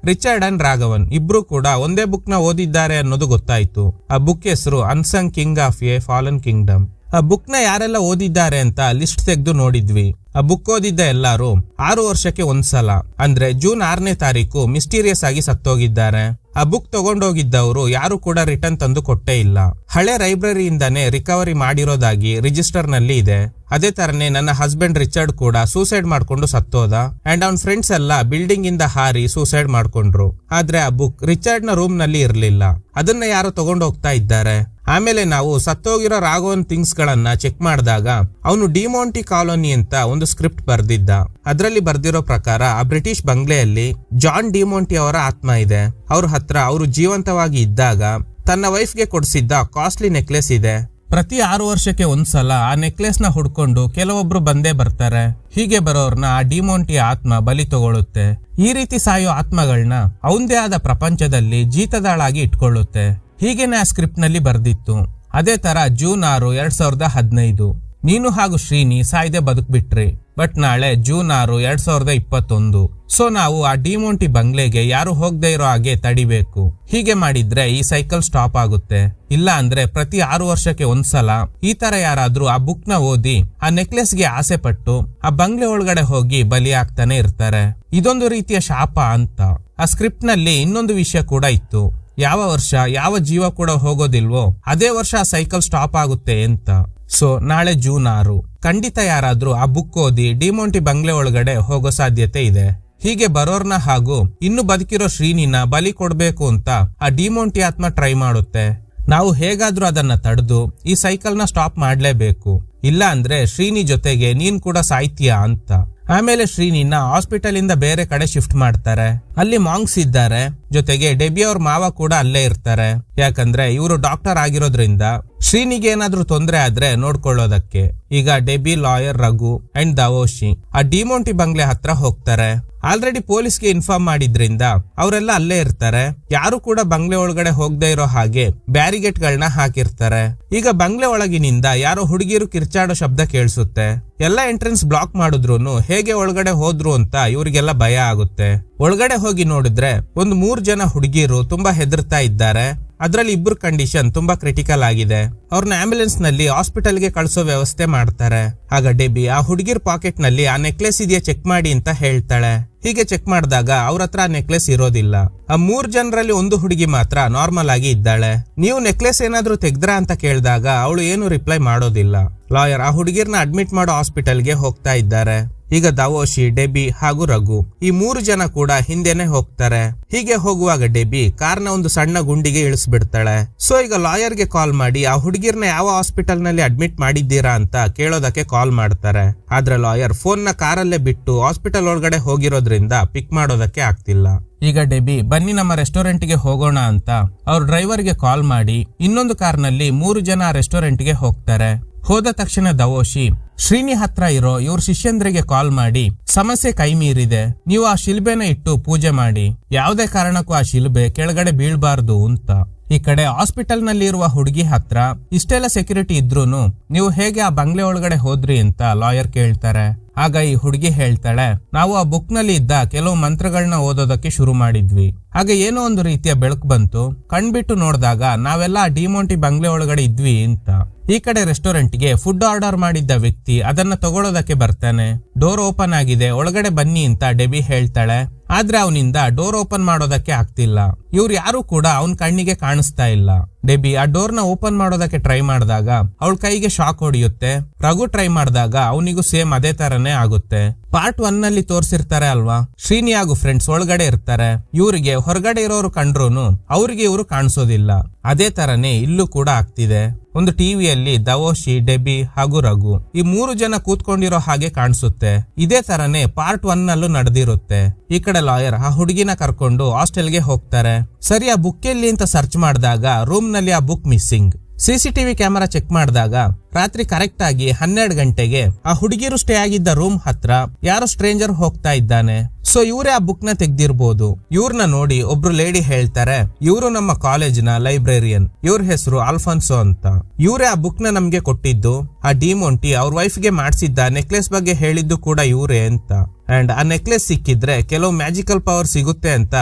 ರಿಚರ್ಡ್ ಅಂಡ್ ರಾಘವನ್ ಇಬ್ರು ಕೂಡ ಒಂದೇ ಬುಕ್ ನ ಓದಿದ್ದಾರೆ ಅನ್ನೋದು ಗೊತ್ತಾಯ್ತು. ಆ ಬುಕ್ ಹೆಸರು unsung king of A fallen Kingdom. ಆ ಬುಕ್ ನ ಯಾರೆಲ್ಲ ಓದಿದ್ದಾರೆ ಅಂತ ಲಿಸ್ಟ್ ತೆಗೆದು ನೋಡಿದ್ವಿ. ಆ ಬುಕ್ ಓದಿದ್ದ ಎಲ್ಲಾರು 6 ವರ್ಷಕ್ಕೆ ಒಂದ್ಸಲ ಅಂದ್ರೆ ಜೂನ್ 6ನೇ ತಾರೀಕು ಮಿಸ್ಟೀರಿಯಸ್ ಆಗಿ ಸತ್ತೋಗಿದ್ದಾರೆ. ಆ ಬುಕ್ ತಗೊಂಡೋಗಿದ್ದವರು ಯಾರು ಕೂಡ ರಿಟರ್ನ್ ತಂದು ಕೊಟ್ಟೇ ಇಲ್ಲ. ಹಳೆ ಲೈಬ್ರರಿಯಿಂದಾನೇ ರಿಕವರಿ ಮಾಡಿರೋದಾಗಿ ರಿಜಿಸ್ಟರ್ ನಲ್ಲಿ ಇದೆ. ಅದೇ ತರನೇ ನನ್ನ ಹಸ್ಬೆಂಡ್ ರಿಚರ್ಡ್ ಕೂಡ ಸೂಸೈಡ್ ಮಾಡ್ಕೊಂಡು ಸತ್ತೋದ. ಅಂಡ್ ಅವನ್ ಫ್ರೆಂಡ್ಸ್ ಎಲ್ಲ ಬಿಲ್ಡಿಂಗ್ ಇಂದ ಹಾರಿ ಸೂಸೈಡ್ ಮಾಡ್ಕೊಂಡ್ರು. ಆದ್ರೆ ಆ ಬುಕ್ ರಿಚರ್ಡ್ ನ ರೂಮ್ ನಲ್ಲಿ ಇರ್ಲಿಲ್ಲ. ಅದನ್ನ ಯಾರು ತಗೊಂಡು ಹೋಗ್ತಾ ಇದ್ದಾರೆ. ಆಮೇಲೆ ನಾವು ಸತ್ತೋಗಿರೋ ರಾಘವನ್ ಥಿಂಗ್ಸ್ ಗಳನ್ನ ಚೆಕ್ ಮಾಡಿದಾಗ ಅವನು ಡಿಮೋಂಟಿ ಕಾಲೋನಿ ಅಂತ ಒಂದು ಸ್ಕ್ರಿಪ್ಟ್ ಬರ್ದಿದ್ದ. ಅದರಲ್ಲಿ ಬರ್ದಿರೋ ಪ್ರಕಾರ ಆ ಬ್ರಿಟಿಷ್ ಬಂಗ್ಲೆಯಲ್ಲಿ ಜಾನ್ ಡಿಮೋಂಟಿ ಅವರ ಆತ್ಮ ಇದೆ. ಅವ್ರ ಹತ್ರ ಅವರು ಜೀವಂತವಾಗಿ ಇದ್ದಾಗ ತನ್ನ ವೈಫ್ಗೆ ಕೊಡಿಸಿದ್ದ ಕಾಸ್ಟ್ಲಿ ನೆಕ್ಲೆಸ್ ಇದೆ. ಪ್ರತಿ 6 ವರ್ಷಕ್ಕೆ ಒಂದ್ಸಲ ಆ ನೆಕ್ಲೆಸ್ ನ ಹುಡ್ಕೊಂಡು ಕೆಲವೊಬ್ರು ಬಂದೇ ಬರ್ತಾರೆ. ಹೀಗೆ ಬರೋರ್ನ ಆ ಡಿಮೋಂಟಿ ಆತ್ಮ ಬಲಿ ತಗೊಳುತ್ತೆ. ಈ ರೀತಿ ಸಾಯೋ ಆತ್ಮಗಳನ್ನ ಅವಂದೇ ಆದ ಪ್ರಪಂಚದಲ್ಲಿ ಜೀತದಾಳಾಗಿ ಇಟ್ಕೊಳ್ಳುತ್ತೆ. ಹೀಗೇನೆ ಆ ಸ್ಕ್ರಿಪ್ಟ್ ನಲ್ಲಿ ಬರ್ದಿತ್ತು. ಅದೇ ತರ ಜೂನ್ 6, 2015 ನೀನು ಹಾಗೂ ಶ್ರೀನಿ ಸಾಯ್ದೆ ಬದುಕ್ಬಿಟ್ರಿ. ಬಟ್ ನಾಳೆ ಜೂನ್ 6, 2021. ಸೊ ನಾವು ಆ ಡಿಮೋಂಟಿ ಬಂಗ್ಲೆಗೆ ಯಾರು ಹೋಗದೆ ಇರೋ ಹಾಗೆ ತಡಿಬೇಕು. ಹೀಗೆ ಮಾಡಿದ್ರೆ ಈ ಸೈಕಲ್ ಸ್ಟಾಪ್ ಆಗುತ್ತೆ. ಇಲ್ಲ ಅಂದ್ರೆ ಪ್ರತಿ 6 ವರ್ಷಕ್ಕೆ ಒಂದ್ಸಲ ಈ ತರ ಯಾರಾದ್ರೂ ಆ ಬುಕ್ ನ ಓದಿ ಆ ನೆಕ್ಲೆಸ್ ಗೆ ಆಸೆ ಪಟ್ಟು ಆ ಬಂಗ್ಲೆ ಒಳಗಡೆ ಹೋಗಿ ಬಲಿ ಆಗ್ತಾನೆ ಇರ್ತಾರೆ. ಇದೊಂದು ರೀತಿಯ ಶಾಪ ಅಂತ. ಆ ಸ್ಕ್ರಿಪ್ಟ್ ನಲ್ಲಿ ಇನ್ನೊಂದು ವಿಷಯ ಕೂಡ ಇತ್ತು. ಯಾವ ವರ್ಷ ಯಾವ ಜೀವ ಕೂಡ ಹೋಗೋದಿಲ್ವೋ ಅದೇ ವರ್ಷ ಆ ಸೈಕಲ್ ಸ್ಟಾಪ್ ಆಗುತ್ತೆ ಅಂತ. ಸೊ ನಾಳೆ ಜೂನ್ 6 ಖಂಡಿತ ಯಾರಾದ್ರೂ ಆ ಬುಕ್ ಓದಿ ಡಿಮೋಂಟಿ ಬಂಗ್ಲೆ ಒಳಗಡೆ ಹೋಗೋ ಸಾಧ್ಯತೆ ಇದೆ. ಹೀಗೆ ಬರೋರ್ನ ಹಾಗೂ ಇನ್ನು ಬದುಕಿರೋ ಶ್ರೀನಿನ ಬಲಿ ಕೊಡ್ಬೇಕು ಅಂತ ಆ ಡಿಮೋಂಟಿ ಆತ್ಮ ಟ್ರೈ ಮಾಡುತ್ತೆ. ನಾವು ಹೇಗಾದ್ರೂ ಅದನ್ನ ತಡೆದು ಈ ಸೈಕಲ್ ನ ಸ್ಟಾಪ್ ಮಾಡ್ಲೇಬೇಕು. ಇಲ್ಲ ಅಂದ್ರೆ ಶ್ರೀನಿ ಜೊತೆಗೆ ನೀನ್ ಕೂಡ ಸಾಯ್ತೀಯಾ ಅಂತ. ಆಮೇಲೆ ಶ್ರೀನಿನ ಹಾಸ್ಪಿಟಲ್ ಇಂದ ಬೇರೆ ಕಡೆ ಶಿಫ್ಟ್ ಮಾಡ್ತಾರೆ. ಅಲ್ಲಿ ಮಾಂಗ್ಸ್ ಇದ್ದಾರೆ. ಜೊತೆಗೆ ಡೆಬಿ ಅವ್ರ ಮಾವ ಕೂಡ ಅಲ್ಲೇ ಇರ್ತಾರೆ. ಯಾಕಂದ್ರೆ ಇವರು ಡಾಕ್ಟರ್ ಆಗಿರೋದ್ರಿಂದ ಶ್ರೀನಿಗೆ ಏನಾದ್ರೂ ತೊಂದರೆ ಆದ್ರೆ ನೋಡ್ಕೊಳ್ಳೋದಕ್ಕೆ. ಈಗ ಡೆಬಿ, ಲಾಯರ್ ರಘು ಅಂಡ್ ದಾವೋಶಿ ಆ ಡಿಮೋಂಟಿ ಬಂಗ್ಲೆ ಹತ್ರ ಹೋಗ್ತಾರೆ. ಆಲ್ರೆಡಿ ಪೊಲೀಸ್ಗೆ ಇನ್ಫಾರ್ಮ್ ಮಾಡಿದ್ರಿಂದ ಅವರೆಲ್ಲ ಅಲ್ಲೇ ಇರ್ತಾರೆ. ಯಾರು ಕೂಡ ಬಂಗ್ಲೆ ಒಳಗಡೆ ಹೋಗದೆ ಇರೋ ಹಾಗೆ ಬ್ಯಾರಿಗೇಟ್ ಗಳನ್ನ ಹಾಕಿರ್ತಾರೆ. ಈಗ ಬಂಗ್ಲೆ ಒಳಗಿನಿಂದ ಯಾರೋ ಹುಡುಗಿರು ಕಿರ್ಚಾಡೋ ಶಬ್ದ ಕೇಳಿಸುತ್ತೆ. ಎಲ್ಲ ಎಂಟ್ರೆನ್ಸ್ ಬ್ಲಾಕ್ ಮಾಡಿದ್ರು ಹೇಗೆ ಒಳಗಡೆ ಹೋದ್ರು ಅಂತ ಇವರಿಗೆಲ್ಲ ಭಯ ಆಗುತ್ತೆ. ಒಳಗಡೆ ಹೋಗಿ ನೋಡಿದ್ರೆ ಒಂದು 3 ಜನ ಹುಡುಗಿರು ತುಂಬಾ ಹೆದರ್ತಾ ಇದ್ದಾರೆ. ಅದ್ರಲ್ಲಿ 2 ಕಂಡೀಷನ್ ತುಂಬಾ ಕ್ರಿಟಿಕಲ್ ಆಗಿದೆ. ಅವ್ರನ್ನ ಆಂಬ್ಯುಲೆನ್ಸ್ ನಲ್ಲಿ ಹಾಸ್ಪಿಟಲ್ ಗೆ ಕಳ್ಸೋ ವ್ಯವಸ್ಥೆ ಮಾಡ್ತಾರೆ. ಆಗ ಡೆಬಿ ಆ ಹುಡುಗಿರ್ ಪಾಕೆಟ್ ನಲ್ಲಿ ಆ ನೆಕ್ಲೆಸ್ ಇದೆಯಾ ಚೆಕ್ ಮಾಡಿ ಅಂತ ಹೇಳ್ತಾಳೆ. ಹೀಗೆ ಚೆಕ್ ಮಾಡಿದಾಗ ಅವ್ರ ಹತ್ರ ಆ ನೆಕ್ಲೆಸ್ ಇರೋದಿಲ್ಲ. ಆ 3 ಜನರಲ್ಲಿ ಒಂದು ಹುಡುಗಿ ಮಾತ್ರ ನಾರ್ಮಲ್ ಆಗಿ ಇದ್ದಾಳೆ. ನೀವು ನೆಕ್ಲೆಸ್ ಏನಾದ್ರೂ ತೆಗ್ದ್ರಾ ಅಂತ ಕೇಳಿದಾಗ ಅವಳು ಏನು ರಿಪ್ಲೈ ಮಾಡೋದಿಲ್ಲ. ಲಾಯರ್ ಆ ಹುಡುಗಿರ್ನ ಅಡ್ಮಿಟ್ ಮಾಡೋ ಹಾಸ್ಪಿಟಲ್ಗೆ ಹೋಗ್ತಾ ಇದ್ದಾರೆ. ಈಗ ದವೋಶಿ, ಡೆಬಿ ಹಾಗೂ ರಘು ಈ 3 ಜನ ಕೂಡ ಹಿಂದೆನೆ ಹೋಗ್ತಾರೆ. ಹೀಗೆ ಹೋಗುವಾಗ ಡೆಬಿ ಕಾರ್ನ ಒಂದು ಸಣ್ಣ ಗುಂಡಿಗೆ ಇಳಿಸ್ಬಿಡ್ತಾಳೆ. ಸೊ ಈಗ ಲಾಯರ್ಗೆ ಕಾಲ್ ಮಾಡಿ ಆ ಹುಡುಗಿರ್ನ ಯಾವ ಹಾಸ್ಪಿಟಲ್ ನಲ್ಲಿ ಅಡ್ಮಿಟ್ ಮಾಡಿದ್ದೀರಾ ಅಂತ ಕೇಳೋದಕ್ಕೆ ಕಾಲ್ ಮಾಡ್ತಾರೆ. ಆದ್ರೆ ಲಾಯರ್ ಫೋನ್ ನ ಕಾರಲ್ಲೇ ಬಿಟ್ಟು ಹಾಸ್ಪಿಟಲ್ ಒಳಗಡೆ ಹೋಗಿರೋದ್ರಿಂದ ಪಿಕ್ ಮಾಡೋದಕ್ಕೆ ಆಗ್ತಿಲ್ಲ. ಈಗ ಡೆಬಿ ಬನ್ನಿ ನಮ್ಮ ರೆಸ್ಟೋರೆಂಟ್ ಗೆ ಹೋಗೋಣ ಅಂತ ಅವ್ರ ಡ್ರೈವರ್ ಗೆ ಕಾಲ್ ಮಾಡಿ ಇನ್ನೊಂದು ಕಾರ್ನಲ್ಲಿ 3 ಜನ ರೆಸ್ಟೋರೆಂಟ್ ಗೆ ಹೋಗ್ತಾರೆ. ಹೋದ ತಕ್ಷಣ ದವೋಶಿ ಶ್ರೀನಿ ಹತ್ರ ಇರೋ ಇವ್ರ ಶಿಷ್ಯಂದ್ರಿಗೆ ಕಾಲ್ ಮಾಡಿ ಸಮಸ್ಯೆ ಕೈ ಮೀರಿದೆ, ನೀವು ಆ ಶಿಲ್ಬೆನ ಇಟ್ಟು ಪೂಜೆ ಮಾಡಿ, ಯಾವುದೇ ಕಾರಣಕ್ಕೂ ಆ ಶಿಲ್ಬೆ ಕೆಳಗಡೆ ಬೀಳ್ಬಾರ್ದು ಅಂತ. ಈ ಕಡೆ ಹಾಸ್ಪಿಟಲ್ ನಲ್ಲಿ ಇರುವ ಹುಡುಗಿ ಹತ್ರ ಇಷ್ಟೆಲ್ಲ ಸೆಕ್ಯೂರಿಟಿ ಇದ್ರೂನು ನೀವು ಹೇಗೆ ಆ ಬಂಗ್ಲೆ ಒಳಗಡೆ ಹೋದ್ರಿ ಅಂತ ಲಾಯರ್ ಕೇಳ್ತಾರೆ. ಆಗ ಈ ಹುಡುಗಿ ಹೇಳ್ತಾಳೆ, ನಾವು ಆ ಬುಕ್ ನಲ್ಲಿ ಇದ್ದ ಕೆಲವು ಮಂತ್ರಗಳನ್ನ ಓದೋದಕ್ಕೆ ಶುರು ಮಾಡಿದ್ವಿ. ಆಗ ಏನೋ ಒಂದು ರೀತಿಯ ಬೆಳಕು ಬಂತು, ಕಣ್ಬಿಟ್ಟು ನೋಡಿದಾಗ ನಾವೆಲ್ಲ ಡಿಮೋಂಟಿ ಬಂಗ್ಲೆ ಒಳಗಡೆ ಇದ್ವಿ ಅಂತ. ಈ ಕಡೆ ರೆಸ್ಟೋರೆಂಟ್ ಗೆ ಫುಡ್ ಆರ್ಡರ್ ಮಾಡಿದ್ದ ವ್ಯಕ್ತಿ ಅದನ್ನ ತಗೊಳ್ಳೋದಕ್ಕೆ ಬರ್ತಾನೆ. ಡೋರ್ ಓಪನ್ ಆಗಿದೆ, ಒಳಗಡೆ ಬನ್ನಿ ಅಂತ ಡೆಬಿ ಹೇಳ್ತಾಳೆ. ಆದ್ರೆ ಅವನಿಂದ ಡೋರ್ ಓಪನ್ ಮಾಡೋದಕ್ಕೆ ಆಗ್ತಿಲ್ಲ. ಇವ್ರು ಯಾರು ಕೂಡ ಅವನ್ ಕಣ್ಣಿಗೆ ಕಾಣಿಸ್ತಾ ಇಲ್ಲ. ಡೆಬಿ ಆ ಡೋರ್ ನ ಓಪನ್ ಮಾಡೋದಕ್ಕೆ ಟ್ರೈ ಮಾಡಿದಾಗ ಅವಳ ಕೈಗೆ ಶಾಕ್ ಹೊಡಿಯುತ್ತೆ. ರಘು ಟ್ರೈ ಮಾಡಿದಾಗ ಅವನಿಗೂ ಸೇಮ್ ಅದೇ ತರನೇ ಆಗುತ್ತೆ. ಪಾರ್ಟ್ 1 ನಲ್ಲಿ ತೋರ್ಸಿರ್ತಾರೆ ಅಲ್ವಾ, ಶ್ರೀನಿ ಹಾಗೂ ಫ್ರೆಂಡ್ಸ್ ಒಳಗಡೆ ಇರ್ತಾರೆ. ಇವರಿಗೆ ಹೊರಗಡೆ ಇರೋರು ಕಂಡ್ರೂನು ಅವ್ರಿಗೆ ಇವರು ಕಾಣಿಸೋದಿಲ್ಲ. ಅದೇ ತರನೇ ಇಲ್ಲೂ ಕೂಡ ಆಗ್ತಿದೆ. ಒಂದು ಟಿವಿಯಲ್ಲಿ ದವೋಶಿ, ಡೆಬಿ ಹಾಗೂ ರಘು ಈ 3 ಜನ ಕೂತ್ಕೊಂಡಿರೋ ಹಾಗೆ ಕಾಣಿಸುತ್ತೆ. ಇದೇ ತರನೇ ಪಾರ್ಟ್ 1 ನಲ್ಲೂ ನಡೆದಿರುತ್ತೆ. ಈ ಕಡೆ ಲಾಯರ್ ಆ ಹುಡುಗಿನ ಕರ್ಕೊಂಡು ಹಾಸ್ಟೆಲ್ಗೆ ಹೋಗ್ತಾರೆ. ಸರಿ ಆ ಬುಕ್ ಎಲ್ಲಿ ಅಂತ ಸರ್ಚ್ ಮಾಡಿದಾಗ ರೂಮ್ ನಲ್ಲಿ ಆ book missing. CCTV camera check ಮಾಡಿದಾಗ ರಾತ್ರಿ ಕರೆಕ್ಟ್ ಆಗಿ 12 ಗಂಟೆಗೆ ಆ ಹುಡುಗಿರು ಸ್ಟೇ ಆಗಿದ್ದ ರೂಮ್ ಹತ್ರ ಯಾರೋ ಸ್ಟ್ರೇಂಜರ್ ಹೋಗ್ತಾ ಇದ್ದಾನೆ. ಸೊ ಇವರೇ ಆ ಬುಕ್ ನ ತೆಗ್ದಿರ್ಬೋದು. ಇವ್ರನ್ನ ನೋಡಿ ಒಬ್ರು ಲೇಡಿ ಹೇಳ್ತಾರೆ, ಇವರು ನಮ್ಮ ಕಾಲೇಜಿನ ಲೈಬ್ರೇರಿಯನ್, ಇವ್ರ ಹೆಸರು ಅಲ್ಫಾನ್ಸೋ ಅಂತ. ಇವರೇ ಆ ಬುಕ್ ನ ನಮ್ಗೆ ಕೊಟ್ಟಿದ್ದು. ಆ ಡಿಮೋಂಟಿ ಅವ್ರ ವೈಫ್ ಗೆ ಮಾಡಿಸಿದ್ದ ನೆಕ್ಲೆಸ್ ಬಗ್ಗೆ ಹೇಳಿದ್ದು ಕೂಡ ಇವರೇ ಅಂತ. ಅಂಡ್ ಆ ನೆಕ್ಲೆಸ್ ಸಿಕ್ಕಿದ್ರೆ ಕೆಲವು ಮ್ಯಾಜಿಕಲ್ ಪವರ್ ಸಿಗುತ್ತೆ ಅಂತ